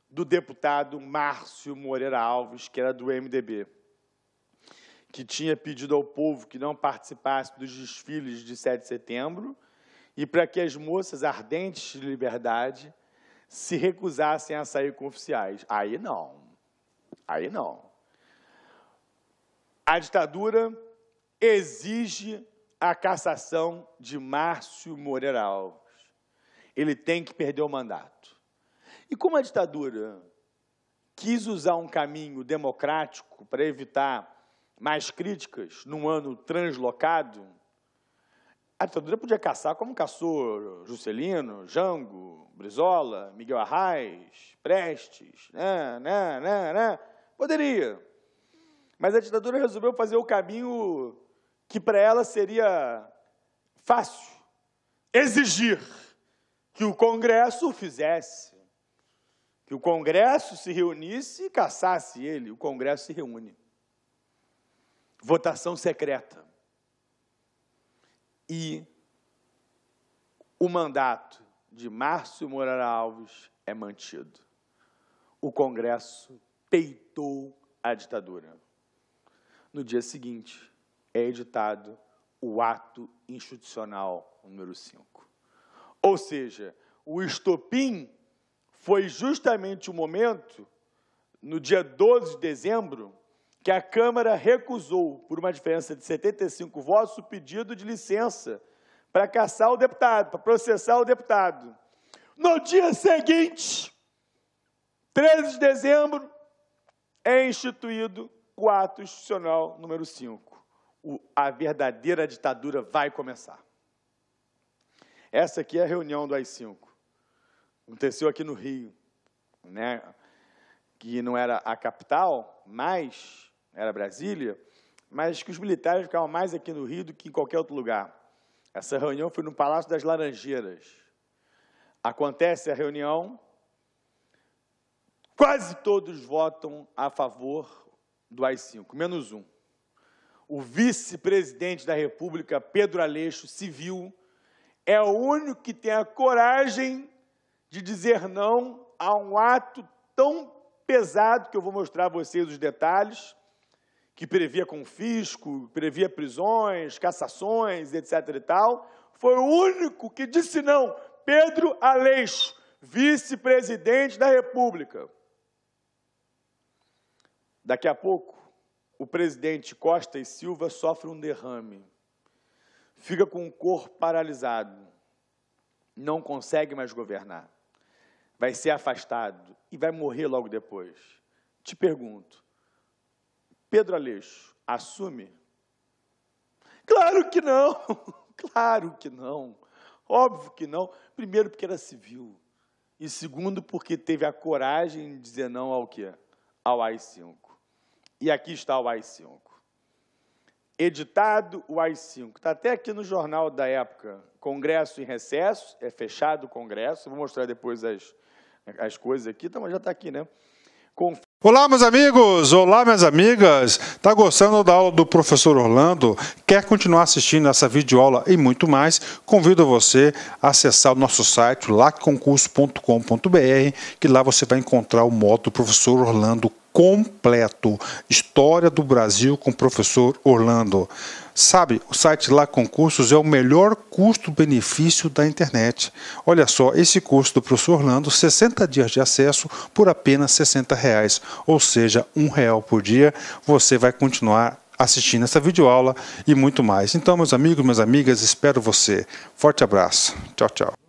do deputado Márcio Moreira Alves, que era do MDB, que tinha pedido ao povo que não participasse dos desfiles de 7 de setembro e para que as moças ardentes de liberdade se recusassem a sair com oficiais. Aí não. Aí não. A ditadura exige a cassação de Márcio Moreira Alves. Ele tem que perder o mandato. E como a ditadura quis usar um caminho democrático para evitar mais críticas num ano translocado, a ditadura podia caçar como caçou Juscelino, Jango, Brizola, Miguel Arraes, Prestes, poderia. Mas a ditadura resolveu fazer o caminho que para ela seria fácil, exigir que o Congresso o fizesse, que o Congresso se reunisse e caçasse ele. O Congresso se reúne. Votação secreta. E o mandato de Márcio Moreira Alves é mantido. O Congresso peitou a ditadura. No dia seguinte, é editado o ato institucional número 5. Ou seja, o estopim foi justamente o momento, no dia 12 de dezembro, que a Câmara recusou, por uma diferença de 75 votos, o pedido de licença para caçar o deputado, para processar o deputado. No dia seguinte, 13 de dezembro, é instituído o ato institucional número 5. A verdadeira ditadura vai começar. Essa aqui é a reunião do AI-5. Aconteceu aqui no Rio, né? Que não era a capital, mas era Brasília, mas que os militares ficavam mais aqui no Rio do que em qualquer outro lugar. Essa reunião foi no Palácio das Laranjeiras. Acontece a reunião, quase todos votam a favor do AI-5, menos um. O vice-presidente da República, Pedro Aleixo, civil, é o único que tem a coragem de dizer não a um ato tão pesado, que eu vou mostrar a vocês os detalhes, que previa confisco, previa prisões, cassações, etc. e tal. Foi o único que disse não. Pedro Aleixo, vice-presidente da República. Daqui a pouco, o presidente Costa e Silva sofre um derrame. Fica com o corpo paralisado. Não consegue mais governar. Vai ser afastado e vai morrer logo depois. Te pergunto, Pedro Aleixo assume? Claro que não! Claro que não! Óbvio que não. Primeiro, porque era civil. E segundo, porque teve a coragem de dizer não ao quê? Ao AI-5. E aqui está o AI-5. Editado o AI-5. Está até aqui no jornal da época. Congresso em recesso. É fechado o Congresso. Vou mostrar depois as coisas aqui. Então, já está aqui, né? Olá, meus amigos! Olá, minhas amigas! Está gostando da aula do professor Orlando? Quer continuar assistindo essa videoaula e muito mais? Convido você a acessar o nosso site, lacconcurso.com.br, que lá você vai encontrar o módulo do professor Orlando completo. História do Brasil com o professor Orlando. Sabe, o site Lá Concursos é o melhor custo-benefício da internet. Olha só, esse curso do professor Orlando, 60 dias de acesso por apenas R$60, ou seja, R$1 por dia. Você vai continuar assistindo essa videoaula e muito mais. Então, meus amigos, minhas amigas, espero você. Forte abraço. Tchau, tchau.